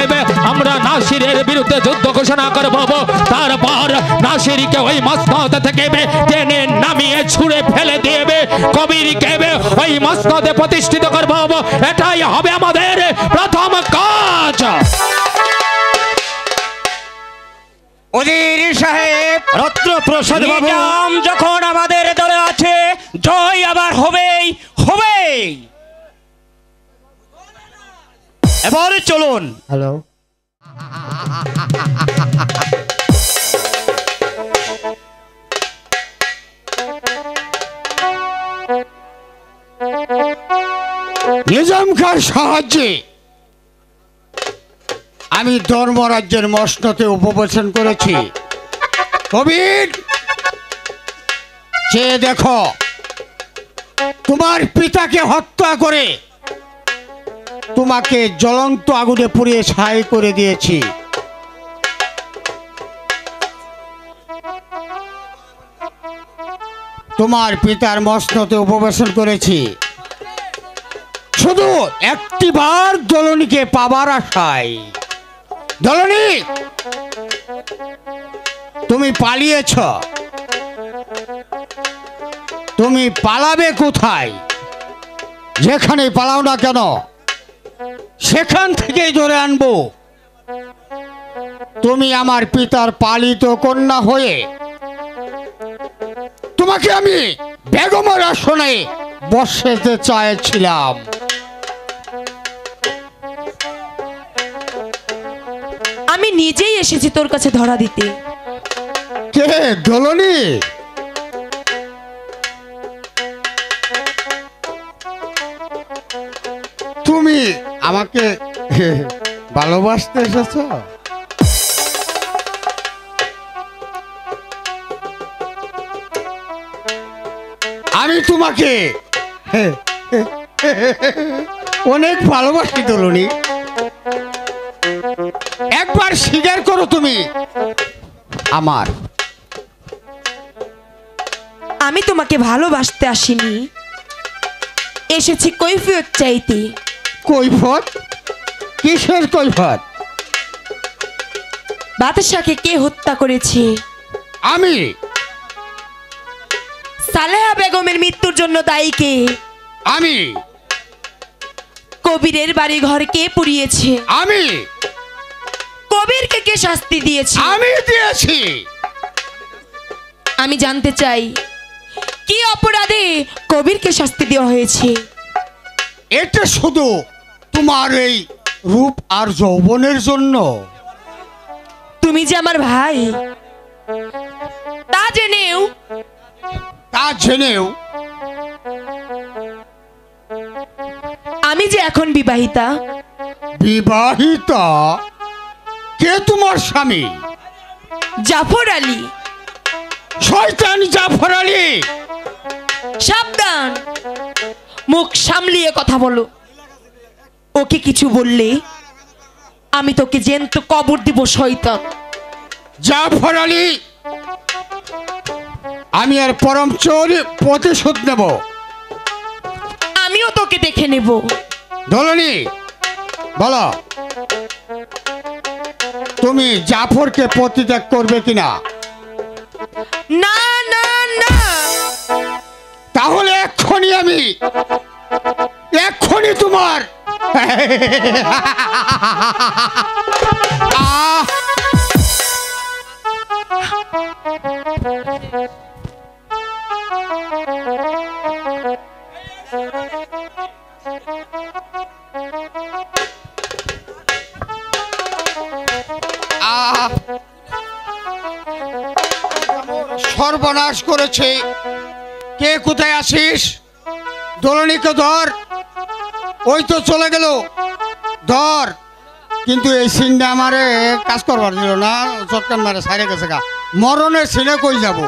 [SPEAKER 6] আমরা নাসিরের বিরুদ্ধে যুদ্ধ ঘোষণা করব। তারপর নাসিরকে ওই মসনদ থেকে টেনে নামিয়ে ছুঁড়ে ফেলে দেবে, কবিরকে ওই মসনদে প্রতিষ্ঠিত করব। এটাই হবে আমাদের প্রথম কাজ।
[SPEAKER 4] উজির সাহেব,
[SPEAKER 9] রত্নপ্রসাদ বাবু,
[SPEAKER 4] নিজাম যখন আমাদের দলে আছে, জয় আবার হবেই হবে।
[SPEAKER 9] এবারে চলুন।
[SPEAKER 5] হ্যালো, নিজাম খাঁর সাহায্যে আমি ধর্মরাজ্যের মসনদে উপবেশন করেছি। কবির, চেয়ে দেখো, তোমার পিতাকে হত্যা করে তোমাকে জ্বলন্ত আগুনে পুড়িয়ে ছাই করে দিয়েছি। তোমার পিতার মসনদে উপবেশন করেছি শুধু একটিবার দলনীকে পাবার আশায়। দলনী, তুমি পালিয়েছ, তুমি পালাবে কোথায়? যেখানে পালাও না কেন সেখান থেকেই ধরে আনবো। তুমি আমার পিতার পালিত কন্যা হয়ে তোমাকে আমি বেগমের আসনে বসাতে চাইছিলাম।
[SPEAKER 2] আমি নিজেই এসেছি তোর কাছে ধরা দিতে।
[SPEAKER 5] কে দলনী? তুমি আমাকে ভালোবাসতে এসেছ? আমি তোমাকে অনেক ভালোবাসি দলনী। একবার স্বীকার করো তুমি আমার।
[SPEAKER 2] আমি তোমাকে ভালোবাসতে আসিনি, এসেছি কৈফিয়ত চাইতে।
[SPEAKER 5] কৈফত? কিসের কৈফত?
[SPEAKER 2] বাদশাকে কে হত্যা করেছে?
[SPEAKER 5] আমি।
[SPEAKER 2] সালেহা বেগমের মৃত্যুর জন্য দায়ী কে?
[SPEAKER 5] আমি।
[SPEAKER 2] কবিরের বাড়ি ঘর কে পুড়িয়েছে?
[SPEAKER 5] আমি।
[SPEAKER 2] কবিরকে কে শাস্তি দিয়েছে?
[SPEAKER 5] আমি দিয়েছি।
[SPEAKER 2] আমি জানতে চাই কি অপরাধে কবিরকে শাস্তি দেওয়া হয়েছে?
[SPEAKER 5] এটা শুধু তোমার এই রূপ আর যৌবনের জন্য।
[SPEAKER 2] তুমি যে আমার ভাই তা জেনেও আমি যে এখন বিবাহিতা।
[SPEAKER 5] বিবাহিতা? কে তোমার স্বামী?
[SPEAKER 2] জাফর আলী।
[SPEAKER 5] শয়তান জাফর আলী!
[SPEAKER 2] সাবধান, মুখ সামলিয়ে কথা বলো। ওকে কিছু বললে আমি তোকে জ্যান্ত কবর দিব শয়তান।
[SPEAKER 5] জাফর আলী, আমি আর পরম চোর প্রতিশোধ নেব।
[SPEAKER 2] আমিও তোকে দেখে নেব।
[SPEAKER 5] দলনী, বলো তুমি জাফরকে প্রতিত্যাগ করবে কিনা?
[SPEAKER 2] না না না।
[SPEAKER 5] তাহলে এক্ষুনি তোমার সর্বনাশ করেছে। কে কোথায় আছিস? দলনীকে ধর। ওই তো চলে গেল, ধর। কিন্তু এই সিনটা আমারে কাজ করবার দিল না, চটকান মারে সাইরে গেছে গা। মরণের সিনে কই যাব?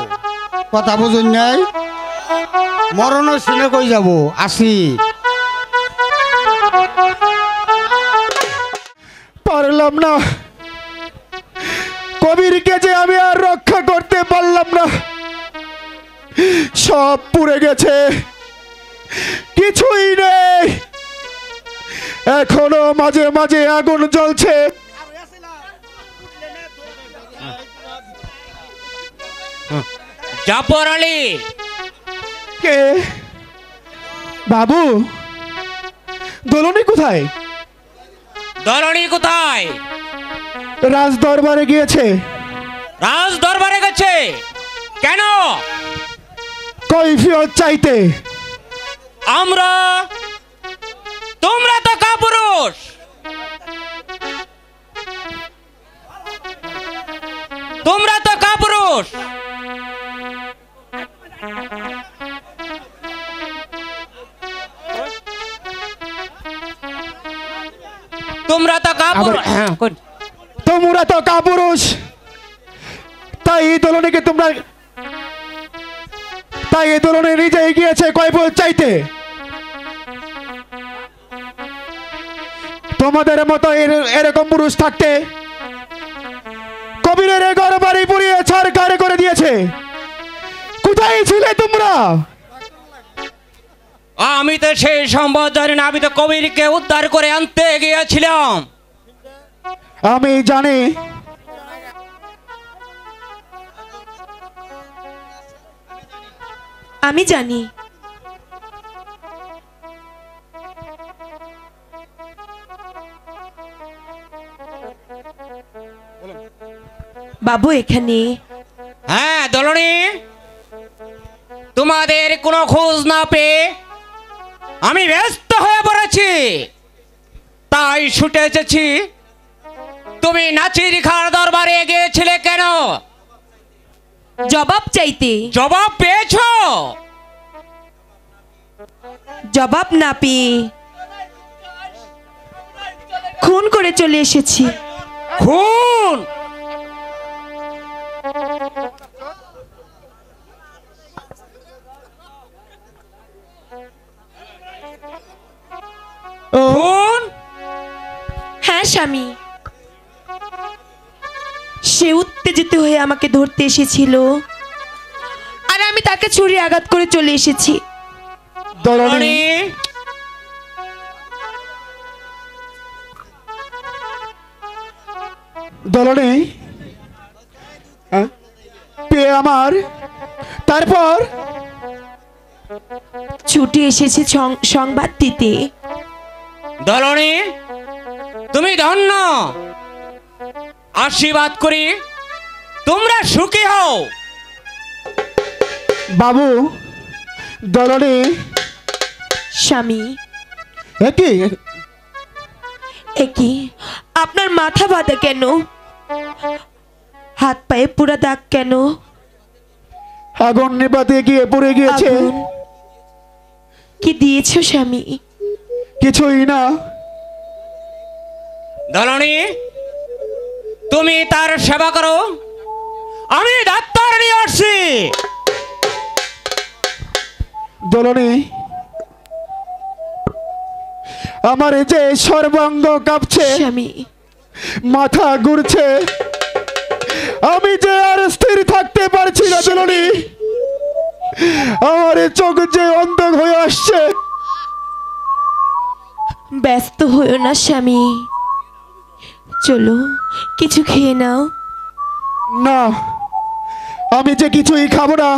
[SPEAKER 5] কথা বুঝুন নাই? মরণের সিনে কই যাব? আসি।
[SPEAKER 8] পারলাম না, কবিরকে যে আমি আর রক্ষা করতে পারলাম না। সব পুড়ে গেছে, কিছুই নেই। এখনো মাঝে মাঝে আগুন জ্বলছে।
[SPEAKER 4] জাফর আলী!
[SPEAKER 8] কে? বাবু, দলনী কোথায়?
[SPEAKER 4] দলনী কোথায়?
[SPEAKER 8] রাজ দরবারে গিয়েছে।
[SPEAKER 4] রাজ দরবারে গেছে কেন?
[SPEAKER 8] কৈফিয়ত চাইতে।
[SPEAKER 4] তোমরা তো কাপুরুষ, তোমরা তো কাপুরুষ। হ্যাঁ,
[SPEAKER 8] তোমরা তো কাপুরুষ, তাই এই দলনীকে তোমরা, তাই এই দলনে নিজে গিয়েছে কৈফিয়ত চাইতে। তোমাদের মতো এরকম পুরুষ থাকতে কবিরের ঘর বাড়ি পুড়িয়ে ছাড়খাড় করে দিয়েছে। কোথায় ছিলে তোমরা?
[SPEAKER 4] আমি তো সেই সম্ভব জানি না, আমি তো কবিরকে উদ্ধার করে আনতে গিয়েছিলাম।
[SPEAKER 8] আমি জানি,
[SPEAKER 2] আমি জানি। বাবু এখানে।
[SPEAKER 4] হ্যাঁ দলনি, তোমাদের কোনো খোঁজ না পেয়ে আমি ব্যস্ত হয়ে পড়েছি, তাই ছুটে এসেছি। তুমি নাচির খার দরবারে গিয়েছিলে কেন?
[SPEAKER 2] জবাব চাইতে।
[SPEAKER 4] জবাব পেয়েছো?
[SPEAKER 2] জবাব না পেয়ে খুন করে চলে এসেছি।
[SPEAKER 4] খুন? খুন?
[SPEAKER 2] হ্যাঁ স্বামী, সে উত্তেজিত হয়ে আমাকে ধরতে এসেছিল আর আমি তাকে ছুরি আঘাত করে চলে এসেছি।
[SPEAKER 8] দলনী, দলনী পেয়ে আমার, তারপর
[SPEAKER 2] ছুটে এসেছি সংবাদ দিতে।
[SPEAKER 4] দলনি, তুমি ধন্য। আশীর্বাদ করি তোমরা সুখী হও।
[SPEAKER 8] বাবু। দলনী।
[SPEAKER 2] স্বামী।
[SPEAKER 8] একই
[SPEAKER 2] একই, আপনার মাথা বাঁধা কেন? হাত পায়ে পুরা দাগ কেন?
[SPEAKER 8] আগুন নেভাতে গিয়ে পড়ে গিয়েছে।
[SPEAKER 2] আগুন? কি দিয়েছো স্বামী?
[SPEAKER 8] কিছুই না।
[SPEAKER 4] দলনি, তুমি তার সেবা করো, আমি ডাক্তার নিয়ে আসছি।
[SPEAKER 8] দলনী, আমার এই যে সর্বাঙ্গ কাঁপছে,
[SPEAKER 2] স্বামী
[SPEAKER 8] মাথা ঘুরছে, আমি যে আর স্থির থাকতে পারছি না। দলনী, আমার এই চোখ যে অন্ধ হয়ে আসছে।
[SPEAKER 2] ব্যস্ত হইও না স্বামী, চলো কিছু খেয়ে নাও।
[SPEAKER 8] না, আমি যে কিছুই খাবো না,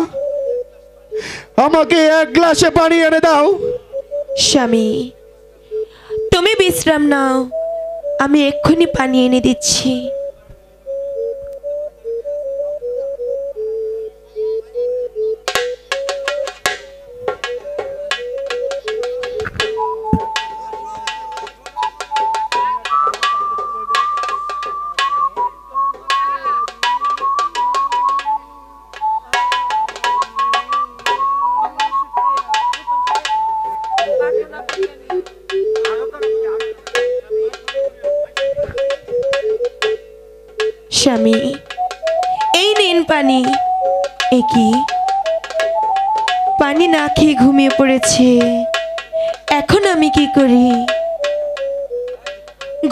[SPEAKER 8] আমাকে এক গ্লাসে পানি এনে দাও।
[SPEAKER 2] স্বামী তুমি বিশ্রাম নাও, আমি এক্ষুনি পানি এনে দিচ্ছি। স্বামী এই নিন পানি। একই, পানি না খেয়ে ঘুমিয়ে পড়েছে, এখন আমি কি করি?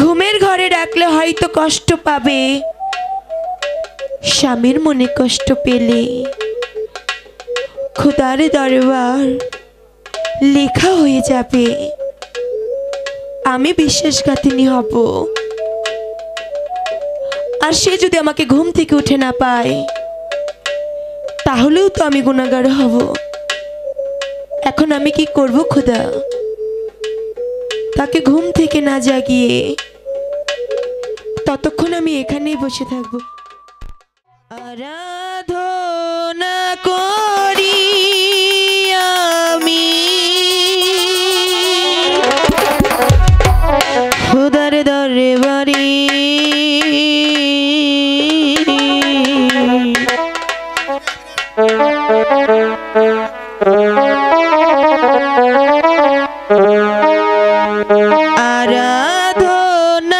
[SPEAKER 2] ঘুমের ঘরে ডাকলে হয়তো কষ্ট পাবে, স্বামীর মনে কষ্ট পেলে খোদার দরবার লেখা হয়ে যাবে, আমি বিশ্বাসঘাতিনী হব। আর সে যদি আমাকে ঘুম থেকে উঠে না পায়, তাহলেও তো আমি গুনাহগার হব। এখন আমি কি করব খোদা? তাকে ঘুম থেকে না জাগিয়ে ততক্ষণ আমি এখানেই বসে থাকব। আরাধনা করি আমি খোদার দরবারে, আরাধনা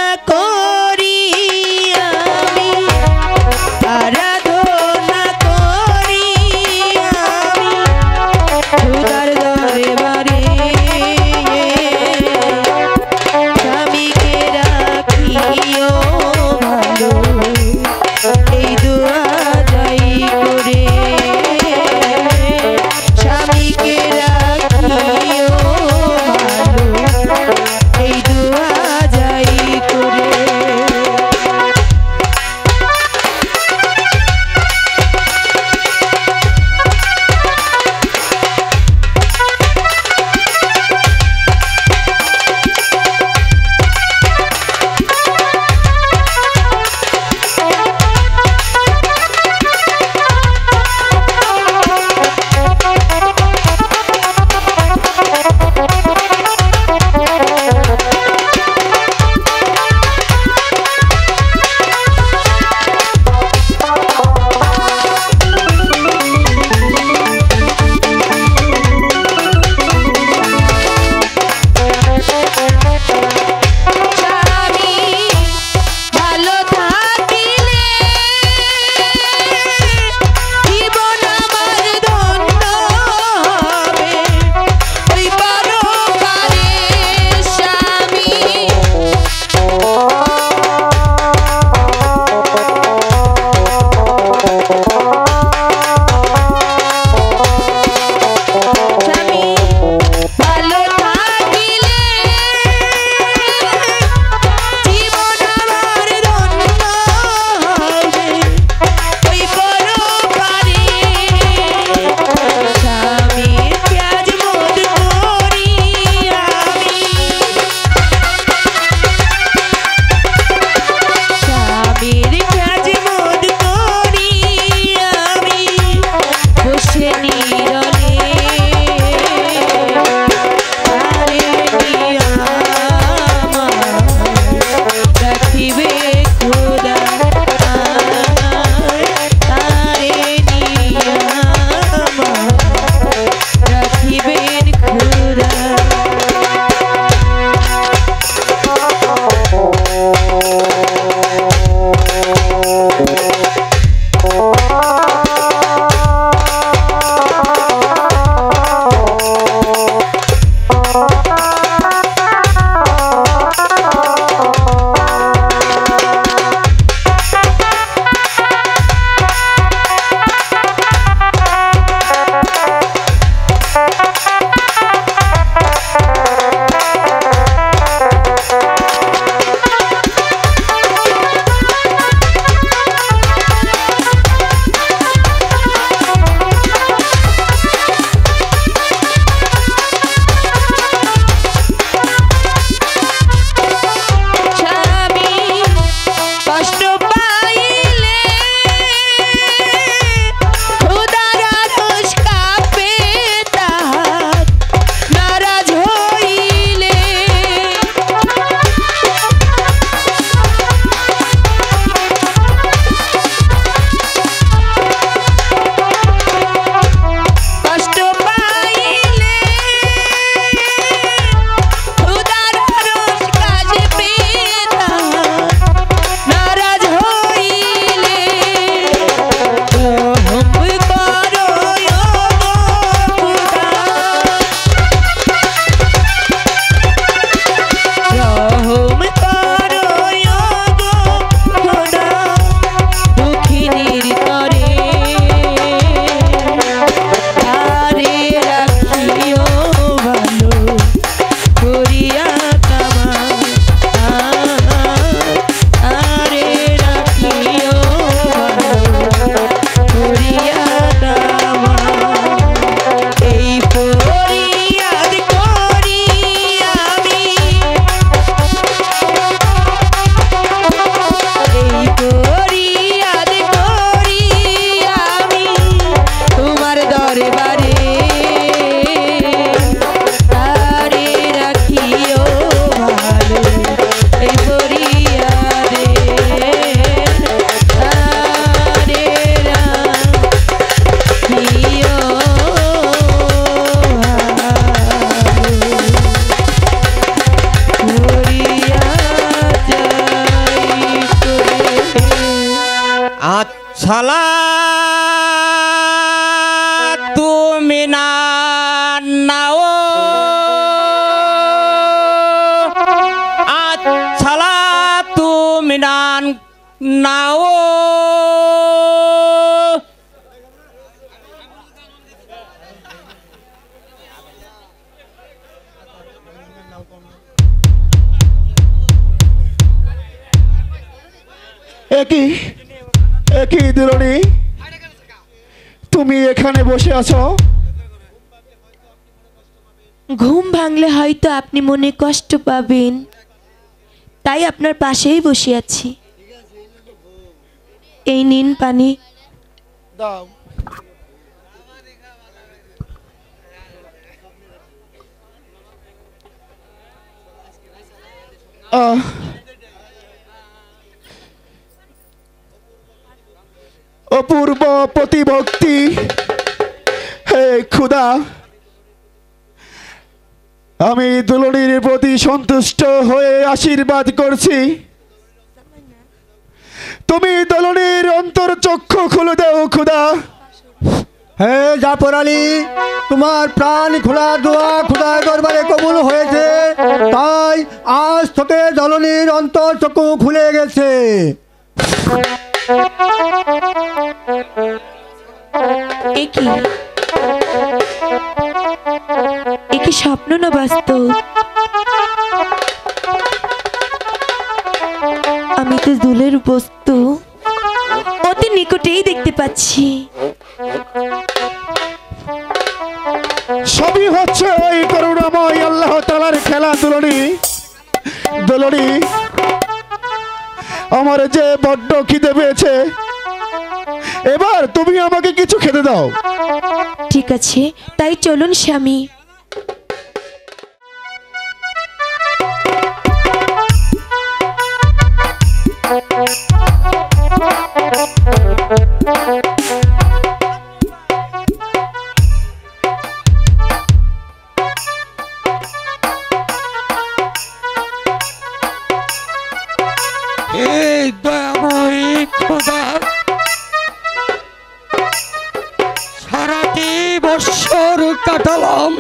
[SPEAKER 4] সালাতু মিনান নাও সালাতু মিনান নাও
[SPEAKER 8] একই একই দুলনি, তুমি এখানে বসে আছো?
[SPEAKER 2] ঘুম ভাঙলে হয়তো আপনি মনে কষ্ট পাবেন, তাই আপনার পাশেই বসে আছি। এই নিন পানি।
[SPEAKER 8] দাও। অপূর্ব প্রতিভক্তি, হে খুদা, আমি দুলনির প্রতি সন্তুষ্ট হয়ে আশীর্বাদ করছি, তুমি দুলনির অন্তর চক্ষু খুলে দাও খুদা।
[SPEAKER 3] হে জাফর আলী, তোমার প্রাণ খোলা দোয়া খুদার দরবারে কবুল হয়েছে, তাই আজ থেকে দলনির অন্তর চক্ষু খুলে গেছে।
[SPEAKER 2] একি স্বপ্ন না বাস্তব? আমি তো দুলের বস্তু অতি নিকটেই দেখতে পাচ্ছি।
[SPEAKER 8] সবই হচ্ছে ওই করুণাময় আল্লাহ তাআলার খেলা। দুলনি, দুলনি, আমার যে বড্ড খিদে পেয়েছে, এবার তুমি আমাকে কিছু খেতে দাও।
[SPEAKER 2] ঠিক আছে, তাই চলুন স্বামী।
[SPEAKER 5] এই দয়াময় খোদা, সারাটি বৎসর কাটালাম,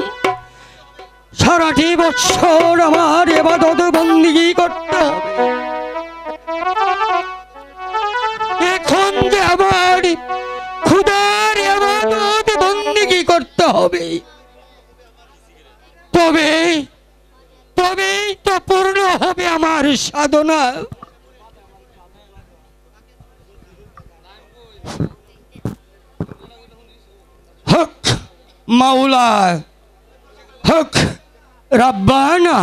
[SPEAKER 5] সারাটি বৎসর আমার ইবাদত বন্দেগী করতে হবে, এখন যে আমার খুদার ইবাদত বন্দেগী করতে হবে, তবেই তো পূর্ণ হবে আমার সাধনা। হক মাওলা, হক রব্বানা।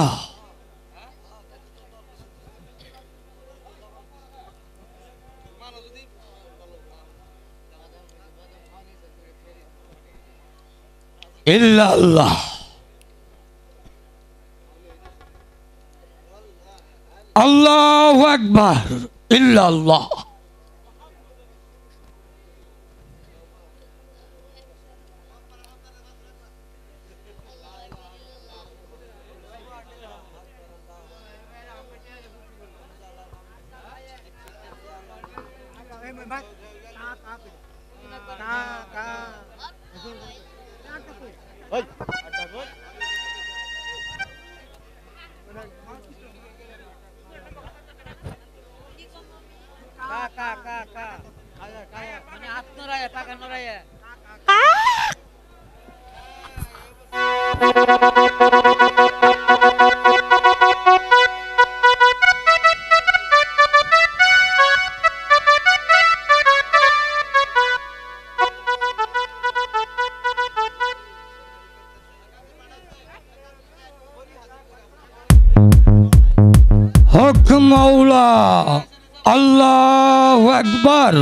[SPEAKER 5] ইল্লাল্লাহ, আল্লাহু আকবার, ইল্লাল্লাহ। হক মাওলা, আল্লাহু আকবার।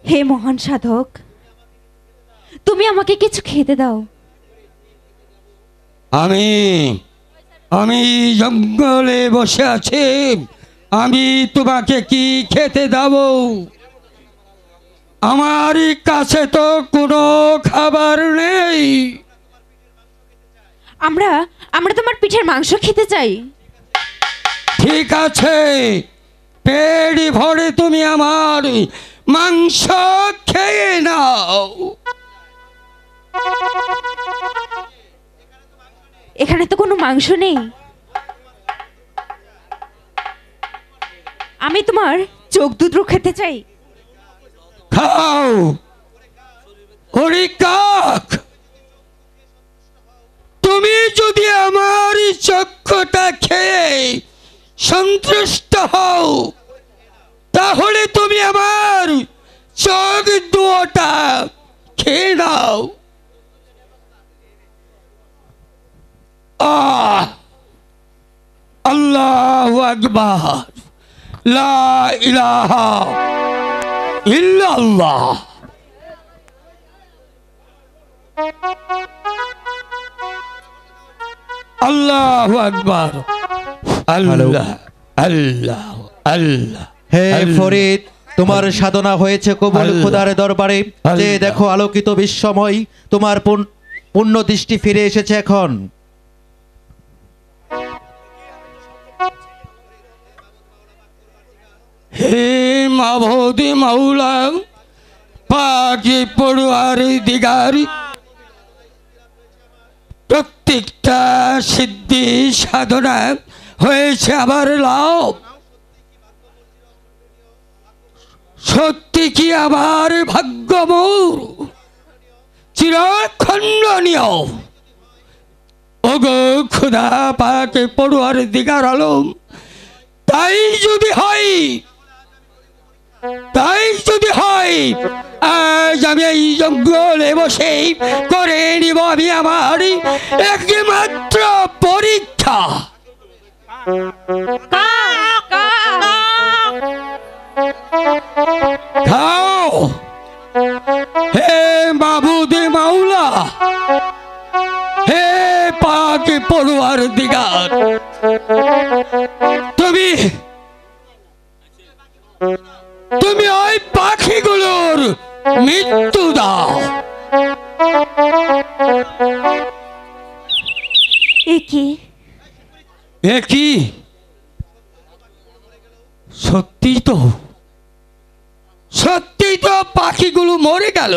[SPEAKER 7] হে মহান সাধক, তুমি আমাকে কিছু খেতে দাও।
[SPEAKER 5] আমি আমি জঙ্গলে বসে আছি, আমি তোমাকে কি খেতে দেব? আমার কাছে তো কোনো খাবার নেই।
[SPEAKER 7] আমরা আমরা তোমার পিঠের মাংস খেতে চাই।
[SPEAKER 5] ঠিক আছে, পেট ভরে তুমি আমার মাংস খেয়ে নাও।
[SPEAKER 7] এখানে তো কোনো মাংস নেই। আমি তোমার চোখ দুটো খেতে চাই।
[SPEAKER 5] খাও। ওরে কাক, তুমি যদি আমার চক্ষুটা খেয়ে সন্তুষ্ট হও, তাহলে তুমি আমার চোখ দুটা খেয়ে নাও। আল্লাহু আকবার, লা ইলাহা ইল্লাল্লাহ। আল্লাহু আকবার, আল্লাহ আল্লাহ আল্লাহ।
[SPEAKER 10] হে ফরিদ, তোমার সাধনা হয়েছে কবুল খোদার দরবারে। যে দেখো আলোকিত বিশ্বময়, তোমার পূর্ণ দৃষ্টি ফিরে এসেছে এখন।
[SPEAKER 5] হে মাবুদে মাওলা পাকে পড়ুয়ার দিগার, প্রত্যেকটা সিদ্ধি সাধনা হয়েছে আবার লাভ। সত্যি কি আবার ভাগ্য মোর চিরখণ্ডনীয়। ওগো খোদা পাকে পড়ুয়ার দিগার আলম, তাই যদি হয় আজ আমি এই জঙ্গলে বসে করে নিব আমি আমার একমাত্র পরীক্ষা। খাও হে মাবুদে মাওলা, হে পাকে পড়ুয়ার দিগার, তুমি ওই পাখিগুলোর মৃত্যু দাও। একই সত্যি তো পাখিগুলো মরে গেল।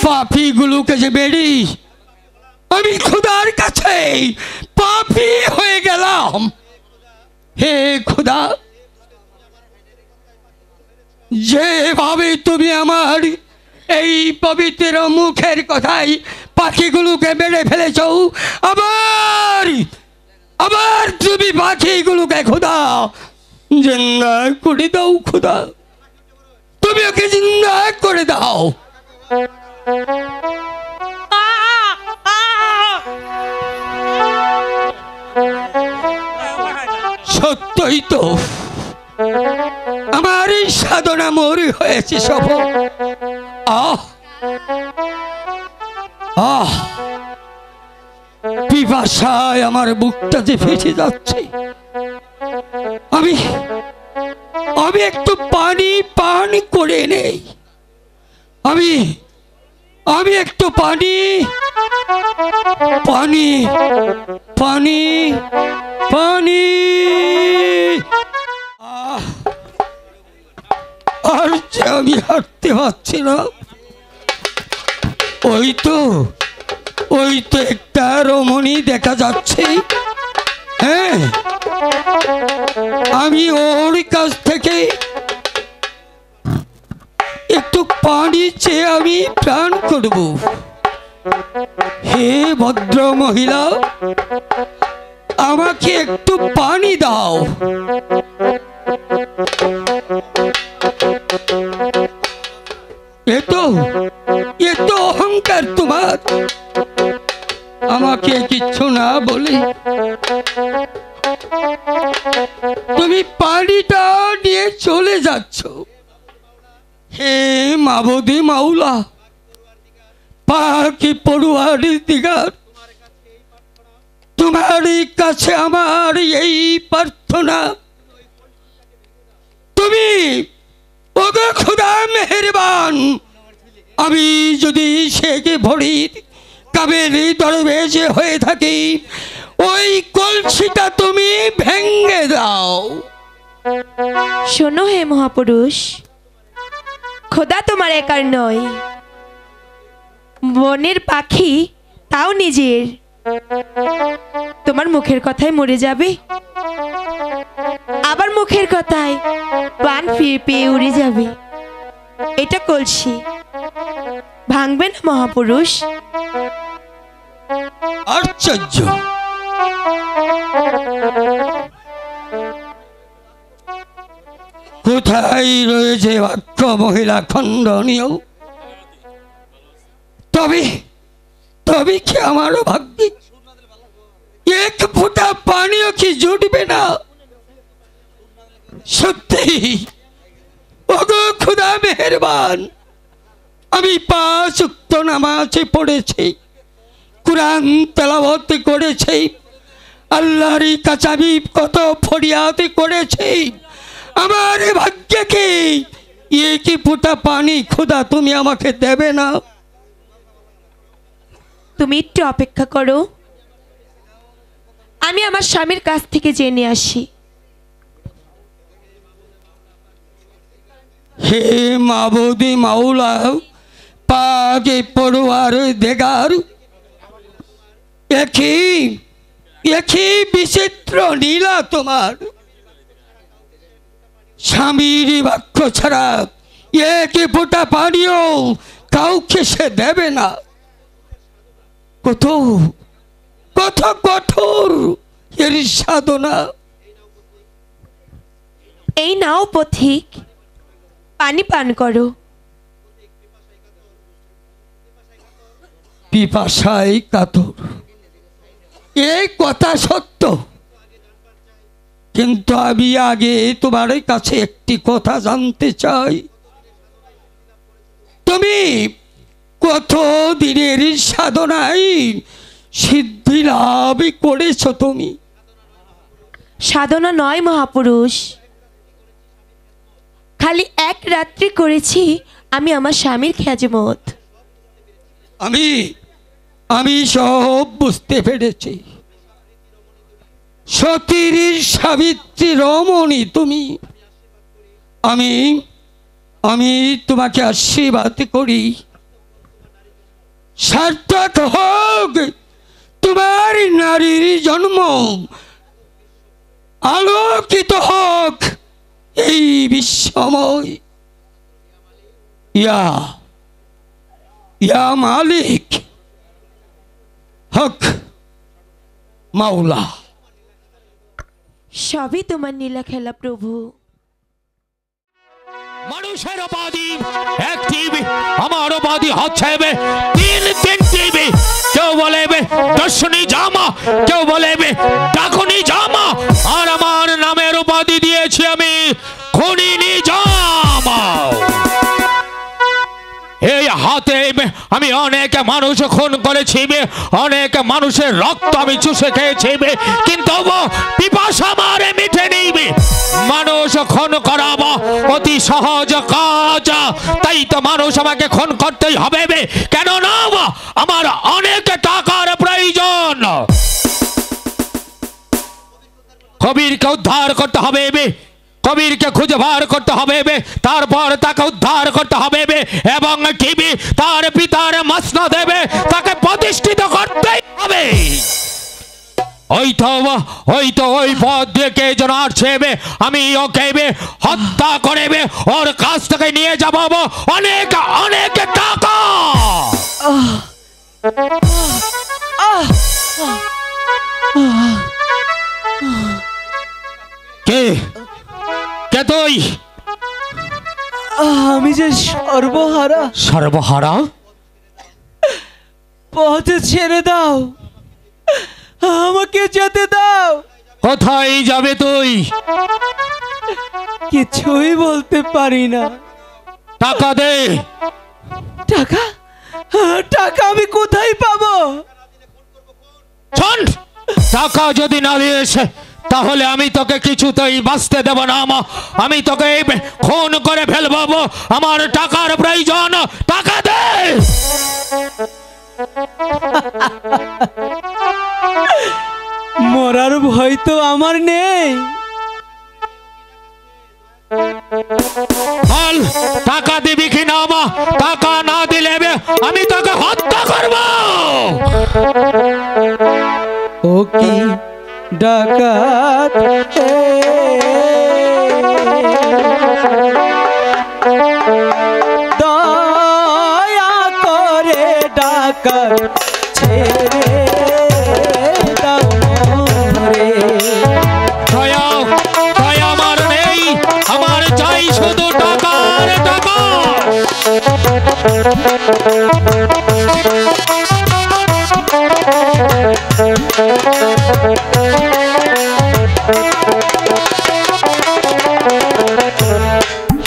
[SPEAKER 5] পাখিগুলোকে যে বেড়ি আমি খোদার কাছে পাপী হয়ে গেলাম। হে খোদা, যেভাবে তুমি আমার এই পবিত্র মুখের কথাই পাখিগুলোকে মেরে ফেলেছ, আবার তুমি পাখিগুলোকে খোদা জিন্দা করে দাও। খোদা, তুমি ওকে জিন্দা করে দাও। সত্যই তো আমার এই সাধনা মরি হয়েছে সফল। পিপাসায় আমার বুকটা যে ফেটে যাচ্ছে। আমি একটু পানি পান করে নেই। আমি একটু পানি পানি পানি পানি আর যে আমি হাঁটতে পারছি না। ওই তো একটা রমণী দেখা যাচ্ছে। হ্যাঁ, আমি ওর কাছ থেকে একটু পানি চেয়ে আমি প্রাণ করব। হে ভদ্র মহিলা, আমাকে একটু পানি দাও। এত অহংকার তোমার, আমাকে কিচ্ছু না বলে তুমি পানিটা নিয়ে চলে যাচ্ছ।
[SPEAKER 9] হে মাবুদি মাওলা, পাকি পড়ুয়ারি দিগার, তোমার কাছে আমার এই প্রার্থনা, তুমি ওগো খোদা মেহেরবান, আমি যদি শেখে ভরির কাবেরী দরবেশ হয়ে থাকি, ওই কলসিটা তুমি ভেঙে দাও।
[SPEAKER 2] শোনো হে মহাপুরুষ, খোদা তোমার একার নয়, বনের পাখি তাও নিজের। তোমার মুখের কথায় মরে যাবে, আবার মুখের কথায় প্রাণ ফিরে পেয়ে উড়ে যাবে। এটা কলসি ভাঙবে না মহাপুরুষ।
[SPEAKER 9] আশ্চর্য, কোথায় রয়েছে বাক্য মহিলা খণ্ডনীয়? তবে তবে কি আমার ভাগ্যে এক ফোঁটা পানিও কি জুটবে না? সত্যি ওগো খোদা মেহেরবান, আমি 5 ওয়াক্ত নামাজ পড়েছি, কুরআন তেলাওয়াত করেছি, আল্লাহর কাছে আমি কত ফরিয়াদ করেছি, আমার ভাগ্যে কি এক ফোঁটা পানি খোদা তুমি আমাকে দেবে না?
[SPEAKER 2] তুমি একটু অপেক্ষা করো, আমি আমার স্বামীর কাছ থেকে জেনে আসি।
[SPEAKER 9] হে মাবুদি মাওলা, পাকে পড়ুয়ার দেগার, একই বিচিত্র নীলা তোমার। স্বামীর বাক্য ছাড়া এক ফোঁটা পানিও কাউকে সে দেবে না। কত কত কঠোর এর সাধনা।
[SPEAKER 2] এই নাও পথিক, পানি পান করো।
[SPEAKER 9] পিপাসায় কাতর, এই কথা সত্য, কিন্তু আমি আগে তোমার কাছে একটি কথা জানতে চাই। তুমি কত দিনের সাধনায় সিদ্ধি লাভ করেছ? তুমি
[SPEAKER 2] সাধনা নয় মহাপুরুষ, খালি এক রাত্রি করেছি আমি আমার স্বামীর খেজমত।
[SPEAKER 9] আমি সব বুঝতে পেরেছি। সতীর সাবিত্রী রমণী তুমি। আমি তোমাকে আশীর্বাদ করি, সার্থক হোক তোমার নারীর জন্ম, আলোকিত হোক এই বিশ্বময়। ইয়া মালিক হক মাওলা।
[SPEAKER 2] সবই তোমার নীলা খেলা প্রভু।
[SPEAKER 6] মানুষের উপাধি একটি, আমার উপাধি হচ্ছে 3 কেউ বলে দর্শনী জামা, কেউ বলে ডাকুনি জামা, আর আমার নামের উপাধি দিয়েছি আমি খুনি জামা। এই হাতে আমি অনেক মানুষ খুন করেছি, অনেক মানুষের রক্ত আমি চুষে খেয়েছি, কিন্তু পিপাসা আমারে মিটে নিবে। মানুষ খুন করাবো অতি সহজ কাজ, তাই তো মানুষ আমাকে খুন করতেই হবে। কেন না, আমার অনেক টাকার প্রয়োজন। কবিরকে উদ্ধার করতে হবে, কবিরকে খুঁজে বার করতে হবে, তারপর তাকে উদ্ধার করতে হবে এবং টিভি তার পিতার মাসনা দেবে, তাকে প্রতিষ্ঠিত করতে হবে। ওই পথ দিয়ে কে যেন আসছে, আমি ওকে হত্যা করে ওর কাছ থেকে নিয়ে যাব অনেক অনেক টাকা। কে কে তুই?
[SPEAKER 1] আমি যে সর্বহারা।
[SPEAKER 6] সর্বহারা?
[SPEAKER 1] পথ ছেড়ে দাও, আমাকে যেতে দাও।
[SPEAKER 6] কোথায় যাবে তুই?
[SPEAKER 1] কিছুই বলতে পারি না।
[SPEAKER 6] টাকা দে।
[SPEAKER 1] টাকা? টাকা আমি কোথায় পাবো?
[SPEAKER 6] শোন, টাকা যদি না দিস তাহলে আমি তোকে কিছুতেই বাঁচতে দেব না। আমি তোকে খুন করে ফেলবো। আমার টাকার প্রয়োজন, টাকা দে।
[SPEAKER 1] মরার ভয় তো আমার নেই।
[SPEAKER 6] বল টাকা দিবি কি না? টাকা না দিলে আমি তোকে হত্যা করব।
[SPEAKER 1] ও কি ডাকাত, দয়া করে ডাকাত ছেড়ে দাও রে।
[SPEAKER 6] দয়া দয়া আমার নেই, আমার চাই শুধু টাকা আর টাকা।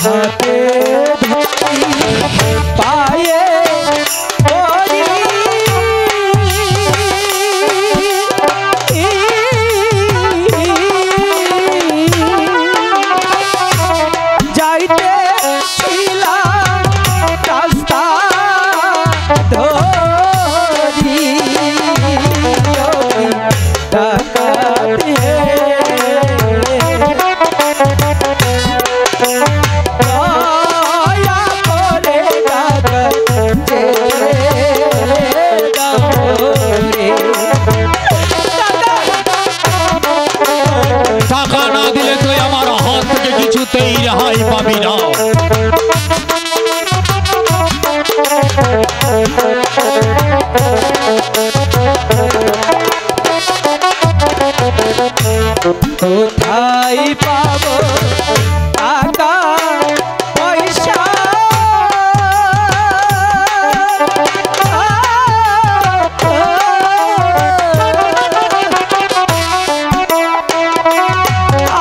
[SPEAKER 1] হাতে ধরি পায়ে পড়ি, যাইতে ছিলাম রাস্তা ধরি, ডাকাত হে দয়া করে ডাকাত ছেড়ে দাও রে।
[SPEAKER 6] টাকা না দিলে তুই আমার হাত থেকে কিছুতেই রেহাই পাবি না।
[SPEAKER 1] কোথায় পাবো টাকা পয়সা?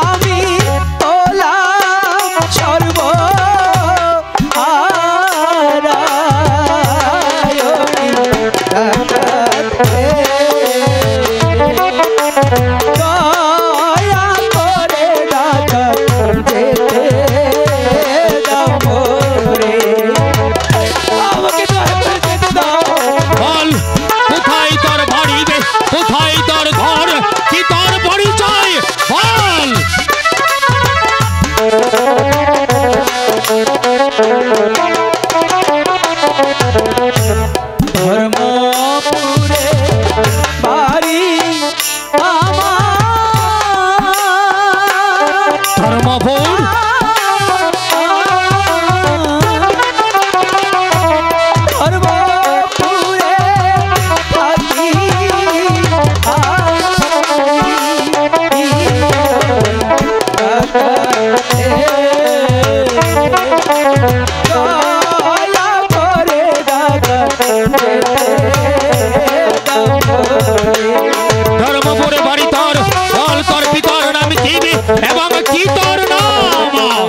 [SPEAKER 1] আমি তোলাম সর্ব হারায়, ডাকাত হে দয়া করে ডাকাত যেতে দাও রে। আমাকে দয়া করে যেতে দাও।
[SPEAKER 6] বল কোথায় তোর বাড়ি, কোথায় তোর ঘর, কি তোর পরিচয় বল।
[SPEAKER 1] ধর্মপুরে বাড়ি আমার,
[SPEAKER 6] ধর্মপুর?
[SPEAKER 1] ধর্মপুরে থাকি দয়া করে ডাকাত
[SPEAKER 6] ধর্মপুরে বাড়ি তোর। বল তোর পিতার নাম কি এবং কি তোর নাম?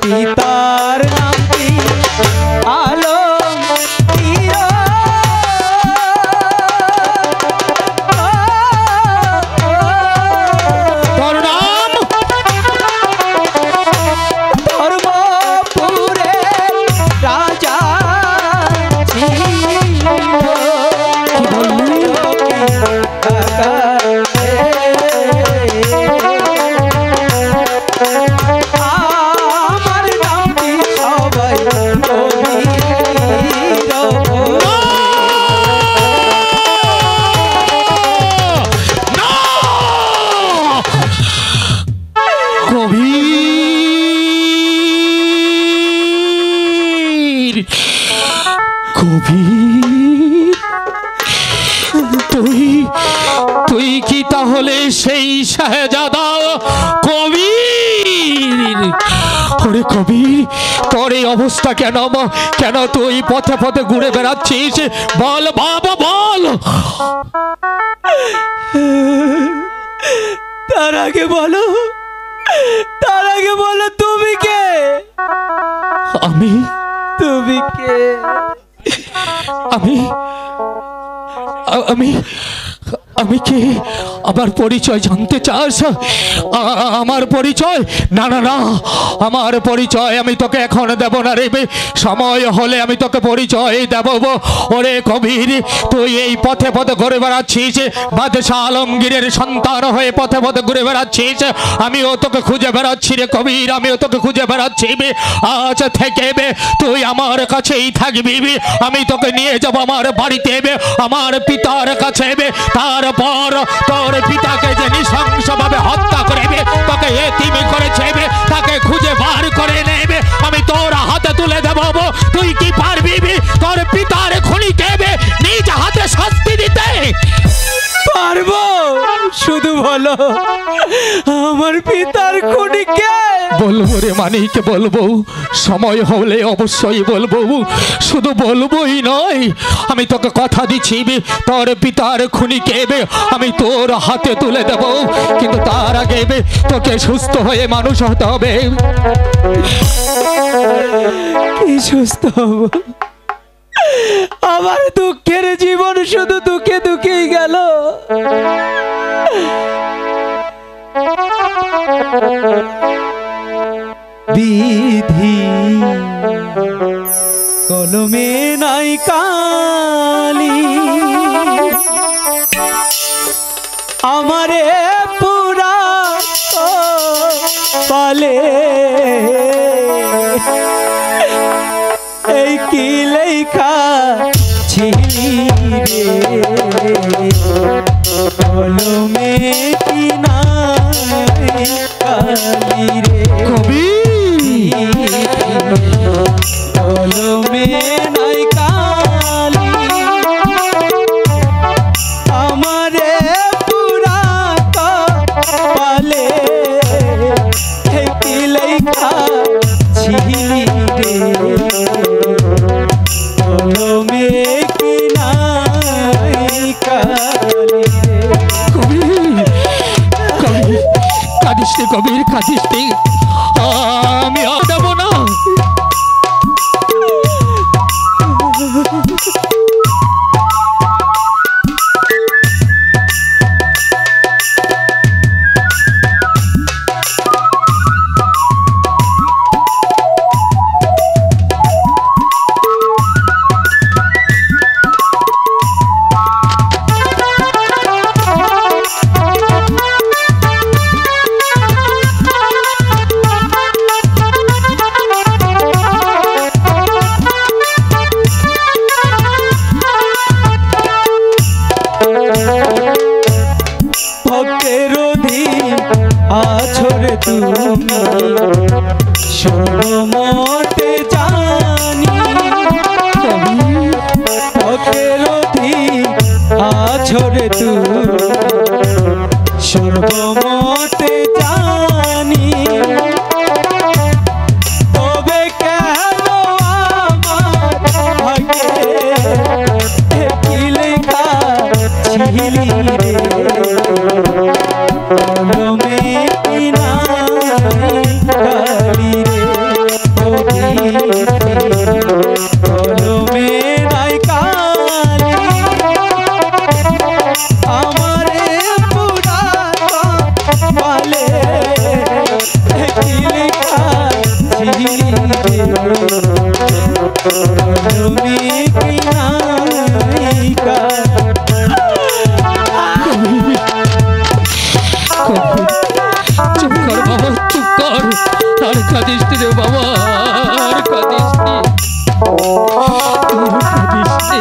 [SPEAKER 1] পিতার নাম কি? আলম
[SPEAKER 6] তোর নাম?
[SPEAKER 1] ধর্মপুরে রাজা ছিল। কি বললি? আমার নামটি সবাই
[SPEAKER 6] কবির। কবির? তুই কি তাহলে সেই শাহজাদা কবির? ওরে কবির, তোর এই অবস্থা কেন? কেন তুই পথে পথে ঘুরে বেড়াচ্ছিস? বল বাবা বল।
[SPEAKER 1] তার আগে বলো, তার আগে বলো তুমি কে?
[SPEAKER 6] আমি
[SPEAKER 1] তুমি কে?
[SPEAKER 6] আমি আমি আমি কে? আমার পরিচয় জানতে চাস? আমার পরিচয়? না না না, আমার পরিচয় আমি তোকে এখন দেব না রে। সময় হলে আমি তোকে পরিচয় দেব। ওরে কবির, তুই এই পথে পথে ঘুরে বেড়াচ্ছিস, বাদশাহ আলমগীরের সন্তান হয়ে পথে পথে ঘুরে বেড়াচ্ছিস। আমিও তোকে খুঁজে বেড়াচ্ছি রে কবির, আমিও তোকে খুঁজে বেড়াচ্ছি। আজ থেকে তুই আমার কাছেই থাকবি। আমি তোকে নিয়ে যাব আমার বাড়িতে, আমার পিতার কাছে। তারপর তোর পিতাকে যে নৃশংসভাবে হত্যা করবে, তোকে এতিম করেছে, তাকে খুঁজে বার করে নেবে, আমি তোর হাতে তুলে দেব। তুই কি পারবি তোর পিতার খুনিকে নিজ হাতে শাস্তি দিতে?
[SPEAKER 1] পারবো, শুধু বলো আমার পিতার খুনি কে?
[SPEAKER 6] বলবো রে মানিক, বলবো, সময় হলে অবশ্যই বলবো। শুধু বলবোই নয়, আমি তোকে কথা দিচ্ছি, তোর পিতার খুনিকে আমি তোর হাতে তুলে দেব। কিন্তু তার আগে তোকে সুস্থ হয়ে মানুষ হতে হবে।
[SPEAKER 1] কি সুস্থ হব? আমার দুঃখের জীবন শুধু দুঃখে দুঃখেই গেল। বিধি কলমে নাই কালি, আমারে পুরা পালে এই কি লেখা ছিলি রে, কলমে কি নাই কালি রে
[SPEAKER 6] কবি,
[SPEAKER 1] কলমে নাই কালি, আমারে পুরা পালে কি লেখা ছিলি রে, কলমে কি নাই কালি রে।
[SPEAKER 6] কবির, কাঁদিস নে কবির, কাঁদিস নে। আমি আর দেব না।
[SPEAKER 1] ভক্তের অধীন আছরে তুমি সর্বমতে জানি, ভক্তের অধীন আছরে তুমি সর্বমতে জানি, তবে কেন আমার ভাগ্যে কি লেখা ছিলি রে, কলমে কি নাই কালি রে, কলমে নাই কালি, আমারে পুরা পালে কি লেখা ছিলি রে, কলমে কি নাই কালি।
[SPEAKER 6] চুপ কর বাবা, চুপ কর। আর কাঁদিস নে রে বাবা, আর কাঁদিস নে, আর কাঁদিস নে।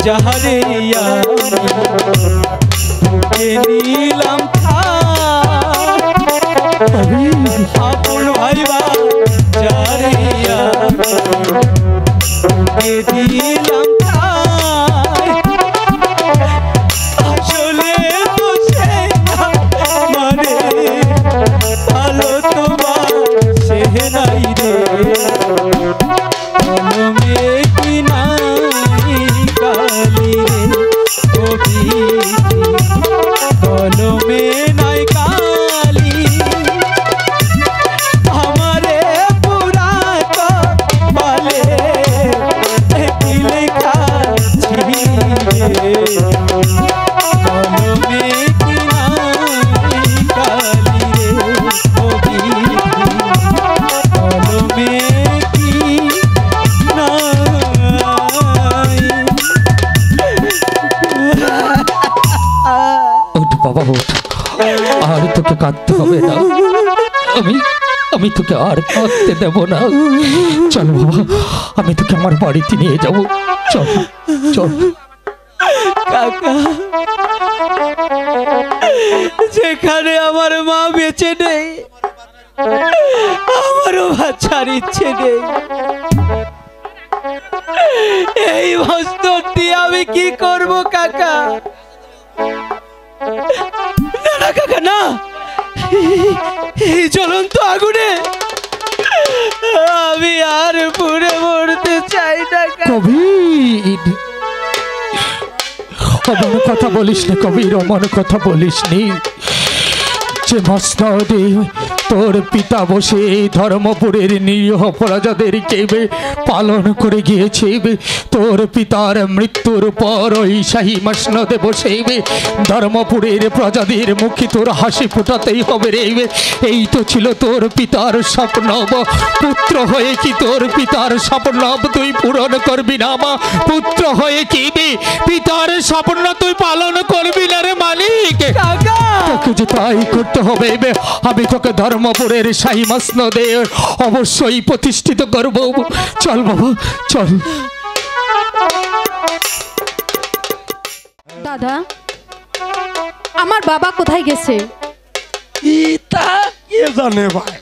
[SPEAKER 1] যাহারে আমি নিলাম আপন ভাইবা যারে আমি দিলাম আসলে তো সে মানে ভালো তোমার সে নাই রে কলমে কি নাই কালি রে কবি কলমে নাই কালি আমারে পুরা বলে লেখা ছিড়ে কলমে কি নাই কালি রে কবি কলমে কি
[SPEAKER 6] ওঠ বাবা ওঠ, আর তোকে কাঁদতে হবে না। আমি তোকে আর কাঁদতে দেব না। চল বাবা, আমি তোকে আমার বাড়িতে নিয়ে যাব। চল চল।
[SPEAKER 1] কাকা, যেখানে আমার মা বেঁচে নেই আমারও বাচ্চার ইচ্ছে নেই। এই বস্তর দিয়ে আমি কি করব কাকা? না না কাকা না, এই জ্বলন্ত আগুনে আমি আর পুড়ে মরতে চাই না।
[SPEAKER 6] কবির, অমন কথা বলিস নি কবির, অমন কথা বলিস নি। যে মসনদে তোর পিতা বসে ধর্মপুরের নিরীহ প্রজাদেরকে পালন করে গিয়েছে, তোর পিতার মৃত্যুর পর ওই শাহী মসনদে বসে ধর্মপুরের প্রজাদের মুখে তোর হাসি ফোটাতেই হবে রে। এই তো ছিল তোর পিতার স্বপ্ন। পুত্র হয়ে কি তোর পিতার স্বপ্ন তুই পূরণ করবি না? মা পুত্র হয়ে কি পিতার স্বপ্ন তুই পালন করবি না রে মালিক? তোকে যে তাই করতে হবে। আমি তোকে ধর্মপুরের শাহী মসনদে অবশ্যই প্রতিষ্ঠিত করব। চল বাবা চল।
[SPEAKER 7] দাদা, আমার বাবা কোথায় গেছে?
[SPEAKER 9] তা কে জানে ভাই,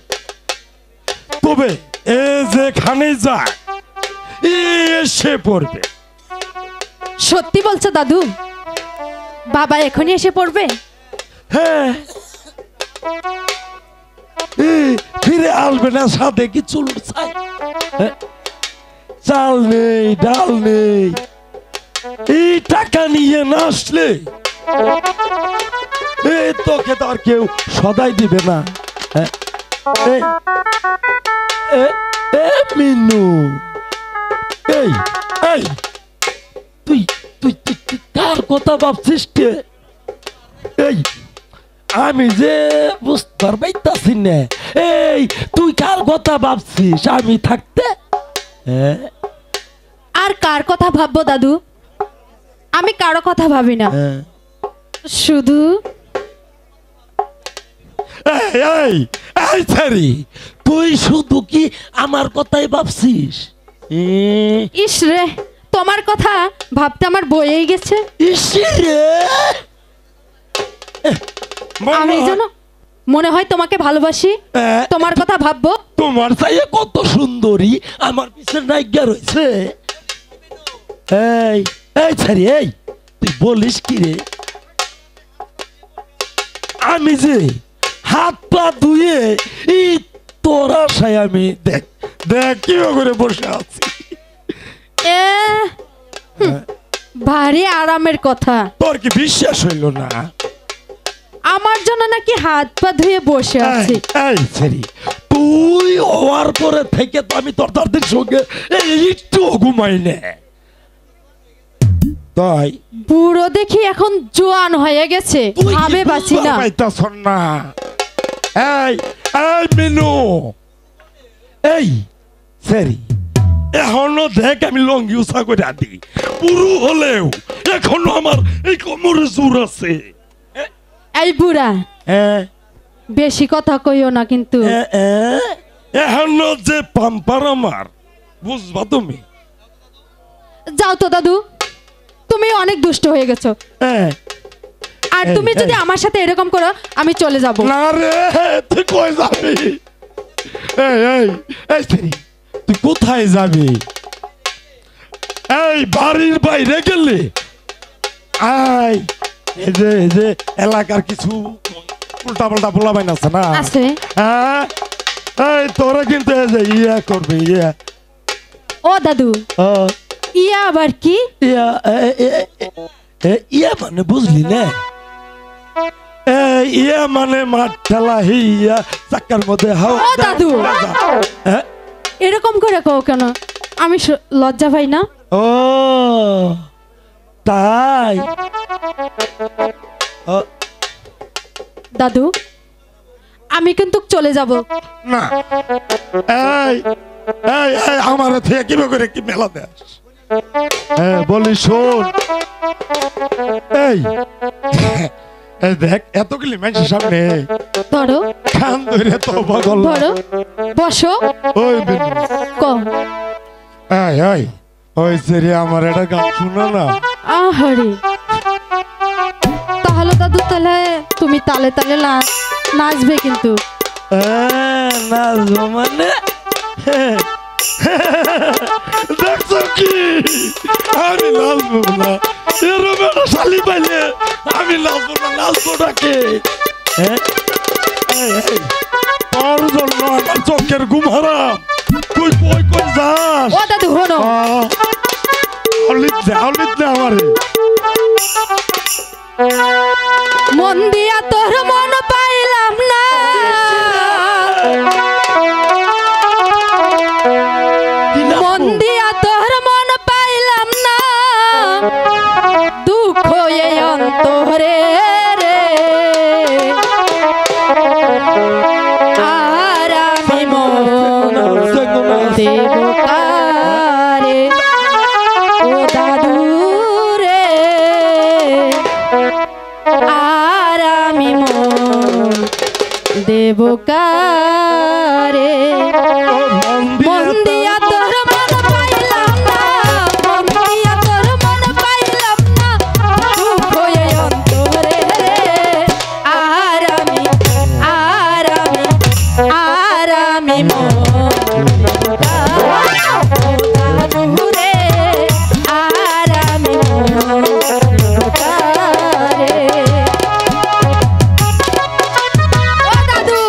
[SPEAKER 9] তবে এ যেখানে যায় এসে পড়বে।
[SPEAKER 7] সত্যি বলছো দাদু? বাবা এখনই এসে পড়বে?
[SPEAKER 9] হ্যাঁ, ফিরে আসবে না সাথে কিছু চাই? চাল নেই, ডাল নেই, এই টাকা নিয়ে না আসলে তোকে তো আর কেউ সদাই দিবে না। মিনু, এই এই তুই তুই তুই কার কথা ভাবছিস কে? এই আমি যে বুঝতে পারছি না, এই তুই কার কথা ভাবছিস আমি থাকতে?
[SPEAKER 7] আর কার কথা ভাববো দাদু? আমি কারো কথা ভাবি না, শুধু
[SPEAKER 9] তুই শুধু কি আমার কথাই ভাবছিস?
[SPEAKER 7] ইস রে, তোমার কথা ভাবতে আমার বয়েই গেছে।
[SPEAKER 9] ইস রে,
[SPEAKER 7] আমি জানো মনে হয় তোমাকে ভালোবাসি, তোমার কথা ভাববো।
[SPEAKER 9] তোমার চাইয়ে কত সুন্দরী আমার পিছনে নায়িকা রয়েছে। এই এই ছাড়ি, এই তুই বলিস কি রে? আমি যে হাত পা ধুয়ে এই তোর আশায় আমি দেখ দেখ কি করে বসে আছি।
[SPEAKER 7] ভারী আরামের কথা।
[SPEAKER 9] তোর কি বিশ্বাস হইল না?
[SPEAKER 7] আমার জন্য নাকি হাত পা ধুয়ে বসে আছি।
[SPEAKER 9] এই ছাড়ি, তুই হওয়ার পরে থেকে তো আমি তোর তাদের সঙ্গে একটু ঘুমাই না। তাই
[SPEAKER 7] বুড়ো দেখি এখন জোয়ান হয়ে গেছে, ভাবে বাঁচি না।
[SPEAKER 9] এই এই মিনু, এই সরি, এখনো দেখ আমি লঙ্গি উঁচা করে আদি, পুরো হলেও এখনো আমার এই কোমরে জোর আছে।
[SPEAKER 7] এই বুড়া, বেশি কথা কইও না কিন্তু।
[SPEAKER 9] এখনো যে পাম্পার আমার, বুঝবা তুমি?
[SPEAKER 7] যাও তো দাদু, তুমি অনেক দুষ্ট হয়ে গেছো।
[SPEAKER 9] হ্যাঁ
[SPEAKER 7] আর তুমি যদি আমার সাথে এরকম করো আমি চলে যাব।
[SPEAKER 9] না রে, তুই কই যাবি? এই এই এই তুই কোথায় যাবি? এই বাড়ির বাইরে গেলে আয়, এই যে এলাকার কিছু উল্টা পাল্টা পোলা বাইন আছে না?
[SPEAKER 7] আছে।
[SPEAKER 9] হ্যাঁ, এই তোরা কিন্তু এই যে ইয়া করবে, ইয়া।
[SPEAKER 7] ও দাদু, ইয়া আবার কি?
[SPEAKER 9] ইয়া ইয়া মানে বুঝলি না? ইয়া মানে মাঠ ঠেলা, ইয়া চাক্কার মধ্যে হাওয়া।
[SPEAKER 7] ও দাদু, এরকম করে কও কেন? আমি লজ্জা পাই না।
[SPEAKER 9] ও তাই?
[SPEAKER 7] দাদু, আমি কিন্তু চলে যাব
[SPEAKER 9] না। এই এই এই আমার থেকে কিভাবে করে কি মেলা দেয়? হ্যাঁ বলি শোন, এই এই দেখ এতগুলি মানুষের সামনে
[SPEAKER 7] ধরো
[SPEAKER 9] কান ধরে তো বগল
[SPEAKER 7] ধরো, বসো।
[SPEAKER 9] ওই
[SPEAKER 7] ক
[SPEAKER 9] এই এই ওই সেরি আমার একটা গান শুনো না।
[SPEAKER 7] আহারে, তাহলে দাদু তাহলে তুমি তালে তালে নাচবে কিন্তু।
[SPEAKER 9] নাচবো মানে? দেখছো কি আমি নাচবো না? এরকম একটা শালি পাইলে আমি নাচবো না? নাচবোটাকে তোর জন্য আমার চোখের ঘুম হারাম। তুই কই কই যাস?
[SPEAKER 7] ও দাদু হনো,
[SPEAKER 9] অলিত দে আমারে।
[SPEAKER 7] মন দিয়া তোর মন পাইলাম না, মন দিয়া তোর মন পাইলাম না, দুঃখ এই অন্তরে রে, আর আমি মন দেব কারে, ও দাদু রে, আর আমি মন দেব কারে। মন দিয়া তোর মন পাইলাম না, মন দিয়া তোর মন পাইলাম না, দুঃখ এই অন্তরে রে, আর আমি মন দেব কারে, ও দাদু রে, আর আমি মন দেব কারে। ও দাদু,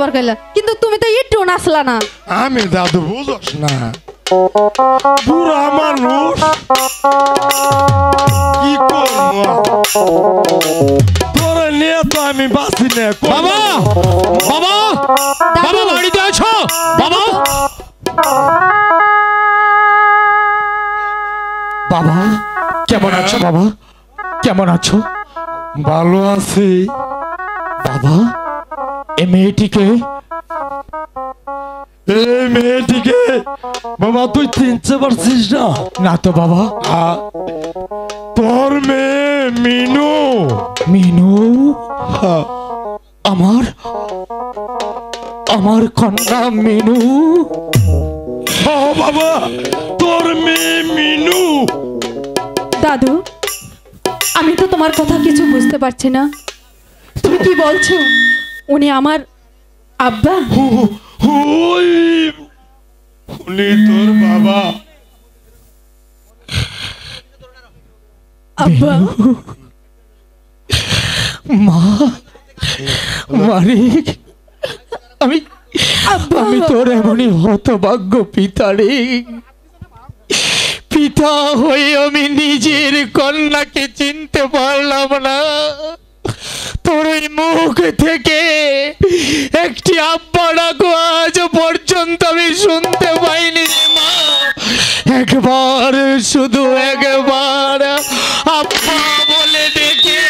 [SPEAKER 7] সুন্দর কইলা, কিন্তু তুমি তো একটু নাচলা না।
[SPEAKER 9] আমি দাদু বুঝোস না, বুড়া মানুষ কি করবো, তোরে নিয়ে তো আমি বাঁচি না।
[SPEAKER 6] বাবা বাবা বাবা বাড়িতে আছো? বাবা বাবা কেমন আছো? বাবা কেমন আছো?
[SPEAKER 9] ভালো আছি
[SPEAKER 6] বাবা এ মেয়েটিকে,
[SPEAKER 9] এই মেয়েটিকে বাবা তুই চিনতে পারছিস না?
[SPEAKER 6] না তো বাবা।
[SPEAKER 9] তোর মেয়ে মিনু।
[SPEAKER 6] মিনু?
[SPEAKER 9] হ্যাঁ।
[SPEAKER 6] আমার আমার কন্যা মিনু?
[SPEAKER 9] ও বাবা, তোর মেয়ে মিনু।
[SPEAKER 7] দাদু, আমি তো তোমার কথা কিছু বুঝতে পারছি না, তুমি কি বলছো? উনি আমার আব্বা?
[SPEAKER 9] ওই উনি তোর বাবা।
[SPEAKER 7] আব্বা?
[SPEAKER 6] মা মারিক, আমি আমি তোর এমনই হতভাগ্য পিতা রে। পিতা হয়ে আমি নিজের কন্যাকে চিনতে পারলাম না। তোর ওই মুখ থেকে একটি আব্বা ডাক আজ পর্যন্ত আমি শুনতে পাইনি রে মা। একবার, শুধু একবার আব্বা বলে ডেকে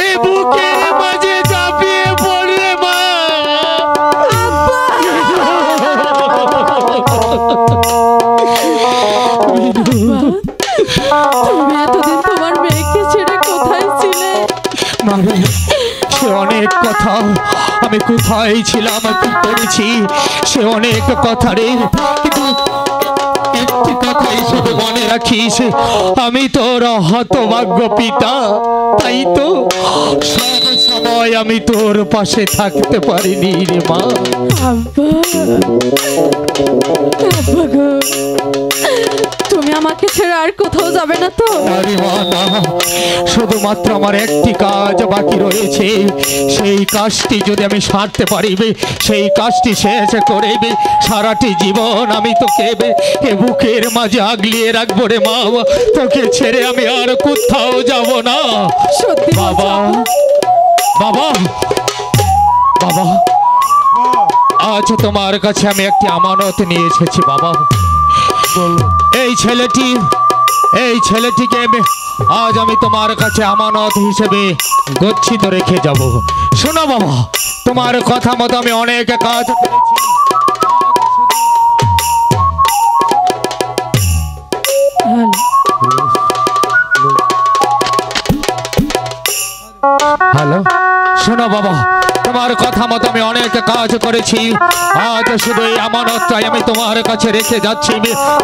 [SPEAKER 6] এ বুকের মাঝে চাপিয়ে পড়লে মা।
[SPEAKER 7] তুমি এতদিন তোমার মেয়েকে ছেড়ে কোথায় ছিলে?
[SPEAKER 6] মানে সে অনেক কথা, আমি কোথায় ছিলাম, কি করেছি, সে অনেক কথা রে, কিন্তু একটি কথাই শুধু মনে রাখিস, আমি তোর হতভাগ্য পিতা, তাই তো সব সময় আমি তোর পাশে থাকতে পারিনি রে মা।
[SPEAKER 7] আব্বা, আব্বা গো, তুমি আমাকে ছেড়ে আর কোথাও যাবে না তো?
[SPEAKER 6] আরে মা না, শুধুমাত্র আমার একটি কাজ বাকি রয়েছে, সেই কাজটি যদি আমি সারতে পারিবে, সেই কাজটি শেষ করিবে, সারাটি জীবন আমি তোকে এ বুকের মাঝে আগলিয়ে রাখবো রে মা। তোকে ছেড়ে আমি আর কোথাও যাব না।
[SPEAKER 7] সত্যি
[SPEAKER 6] বাবা বাবা বাবা, আজ তোমার কাছে আমি একটি আমানত নিয়ে এসেছি বাবা। এই ছেলেটিকে আজ আমি তোমার কাছে আমানত হিসেবে গচ্ছিত রেখে যাব। শোনো বাবা, তোমার কথা মতো আমি অনেক কাজ করেছি। হ্যালো, শোনো বাবা, তোমার কথা মতো আমি অনেক কাজ করেছি, আজ শুধু এই আমানতটাই আমি তোমার কাছে রেখে যাচ্ছি।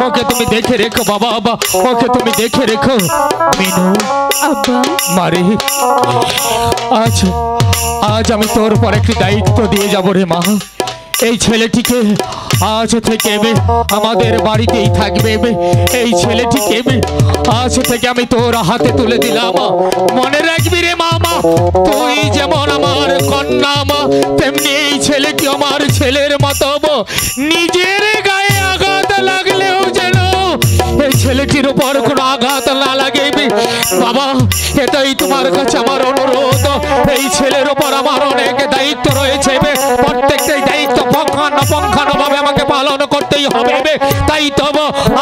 [SPEAKER 6] ওকে তুমি দেখে রেখো বাবা, ওকে তুমি দেখে রেখো। মিনু
[SPEAKER 7] আব্বা,
[SPEAKER 6] মারি, আজ আজ আমি তোর পর একটি দায়িত্ব দিয়ে যাব রে মা। এই ছেলেটিকে আজ থেকে আমাদের বাড়িতেই থাকবে। এই ছেলেটিকে আজ থেকে আমি তোর হাতে তুলে দিলাম। মনে রাখবি রে মামা, তুই যেমন আমার কন্যা মা, তেমনি এই ছেলেটি আমার ছেলের মতো। নিজের গায়ে আঘাত লাগলেও যেন এই ছেলেটির উপর কোনো আঘাত না লাগে বাবা। এটাই তোমার কাছে আমার অনুরোধ। এই ছেলের উপর আমার অনেক দায়িত্ব রয়েছে, প্রত্যেকটাই দায়িত্ব পুঙ্খানুপুঙ্খানুভাবে আমাকে পালন করতেই হবে। তাই তো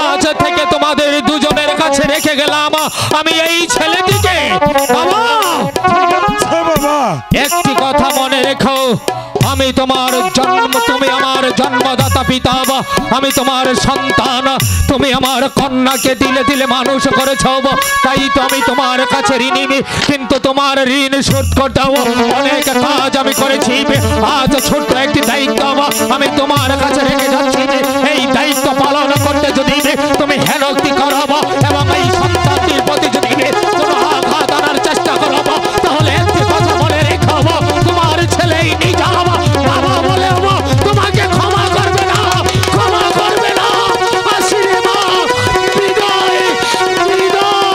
[SPEAKER 6] আজ থেকে তোমাদের দুজনের কাছে রেখে গেলাম আমি এই ছেলেটিকে। বাবা, একটি কথা মনে রেখো, আমি তোমার তুমি আমার জন্মদাতা পিতা, আমি তোমার সন্তান, তুমি আমার কন্যাকে দিলে দিলে মানুষ করেছ, তাই তো আমি তোমার কাছে ঋণী। কিন্তু তোমার ঋণ শোধ করতেও অনেক কাজ আমি করেছি। আজ ছোট্ট একটি দায়িত্ব আমি তোমার কাছে রেখে যাচ্ছি। এই দায়িত্ব পালন করতে যদি তুমি হেনক্তি করো এবং এই সন্তানটির প্রতি যদি কোনো আঘাত আনার চেষ্টা করো, তাহলে একটি কথা মনে রেখো, তোমার ছেলেই নিজা বাবা বলে তোমাকে ক্ষমা করবে না, ক্ষমা করবে না। আসিরে মা, বিদায় বিদায়।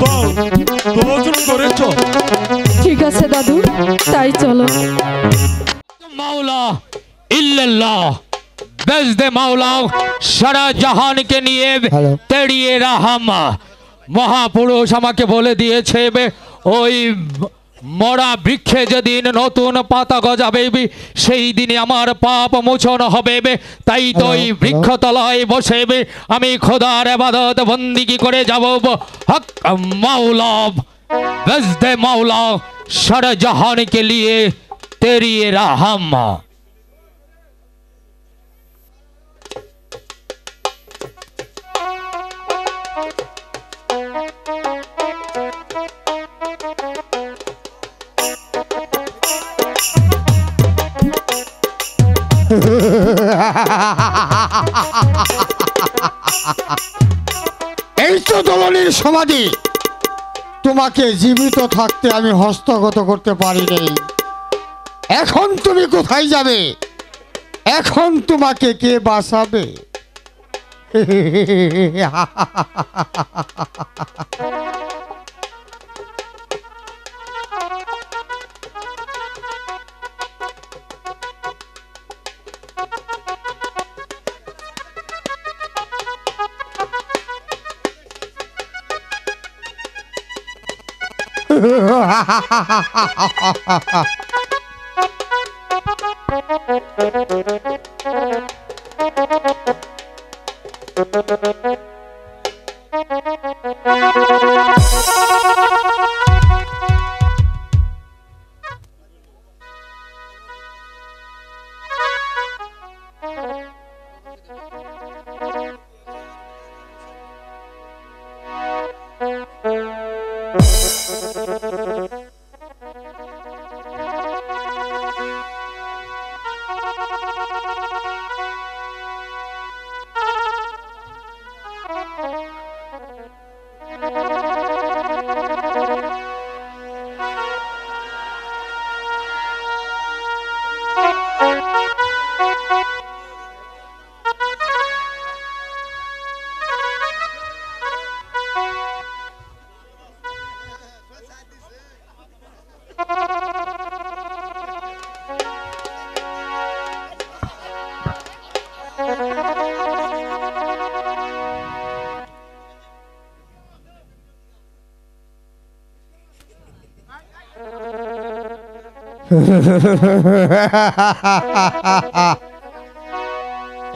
[SPEAKER 9] দাও তোজন করেছ।
[SPEAKER 7] ঠিক আছে দাদু, তাই চলো।
[SPEAKER 6] মাওলা ইল্লাল্লাহ বেজদে মাওলা সারা জাহানকে নিয়ে তেড়িয়ে রাহাম। মহাপুরুষ আমাকে বলে দিয়েছে ওই মরা বৃক্ষে যেদিন নতুন পাতা গজাবে সেই দিনে আমার পাপ মোচন হবে। তাই তো ওই বৃক্ষতলায় বসে আমি খোদার ইবাদত বন্দিগি করে যাব। হক মাওলা বেজদে মাওলা সারা জাহানকে নিয়ে তেড়িয়ে রাহাম।
[SPEAKER 5] এই তো দলনের সমাধি। তোমাকে জীবিত থাকতে আমি হস্তগত করতে পারিনি। এখন তুমি কোথায় যাবে? এখন তোমাকে কে বাঁচাবে?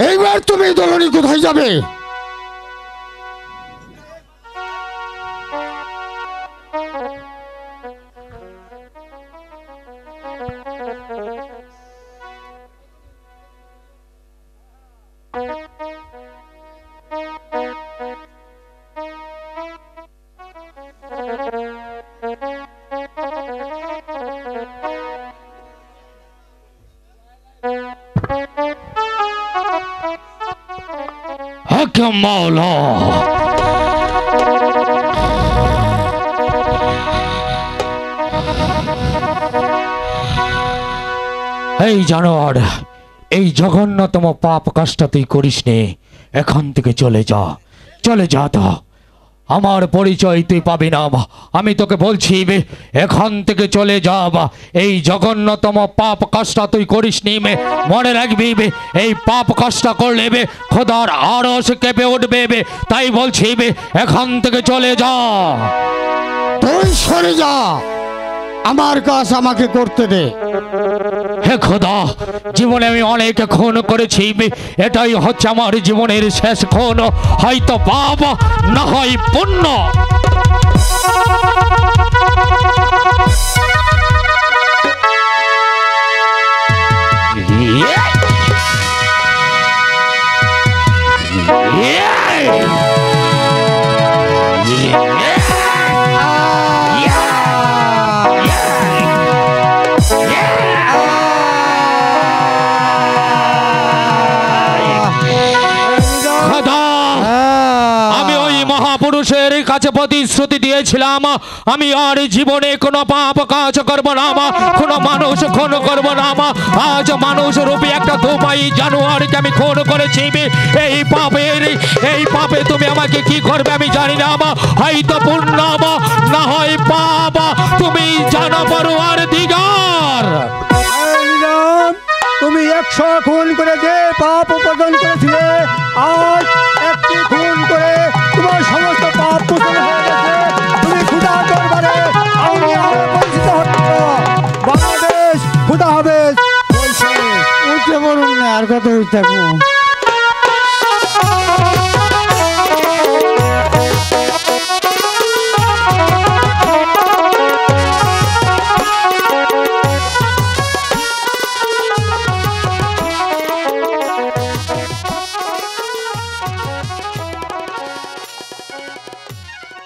[SPEAKER 5] এইবার তুমি দলনী কোথায় যাবে?
[SPEAKER 6] হক মাওলা এই জানোয়ার, এই জঘন্যতম পাপ কাজটা তুই করিস নে। এখান থেকে চলে যা, চলে যা। তো আমার পরিচয় তুই পাবি না। আমি তোকে বলছি এখান থেকে চলে যা। এই জঘন্যতম পাপ কাজটা তুই করিস নি। মনে রাখবি এই পাপ কাজটা করলে খোদার আরশ কেঁপে উঠবে। তাই বলছি এখান থেকে চলে যা।
[SPEAKER 5] তুই সরে যা, আমার কাজ আমাকে করতে দে।
[SPEAKER 6] হে খোদা, জীবনে আমি অনেক খুন করেছি। এটাই হচ্ছে আমার জীবনের শেষ খুন। হয়তো পাপ, না হয় পুণ্য। মহাপুরুষের কাছে প্রতিশ্রুতি দিয়েছিলাম আমি আর জীবনে কোনো পাপ কাজ করব না, কোনো মানুষ খুন করব না। আজ মানুষ রূপী একটা ধোপাই জানোয়ারকে আমি খুন করেছি। এই পাপে তুমি আমাকে কি করবে আমি জানি না, হয়তো পুণ্য না হয় পাপ, তুমি জানো পরোয়ার দিগার।
[SPEAKER 3] তুমি 100 খুন করে যে পাপ উপার্জন করেছিলে, আজ একটি খুন করে তোমার সমস্ত পাপ মোচন হয়ে গেছে। তুমি খুদা দরবারে পরিচিত হচ্ছ। বাংলাদেশ খুদা হবে বলছে।
[SPEAKER 5] উঠে বলুন না, আর কত উঠে থাকবো।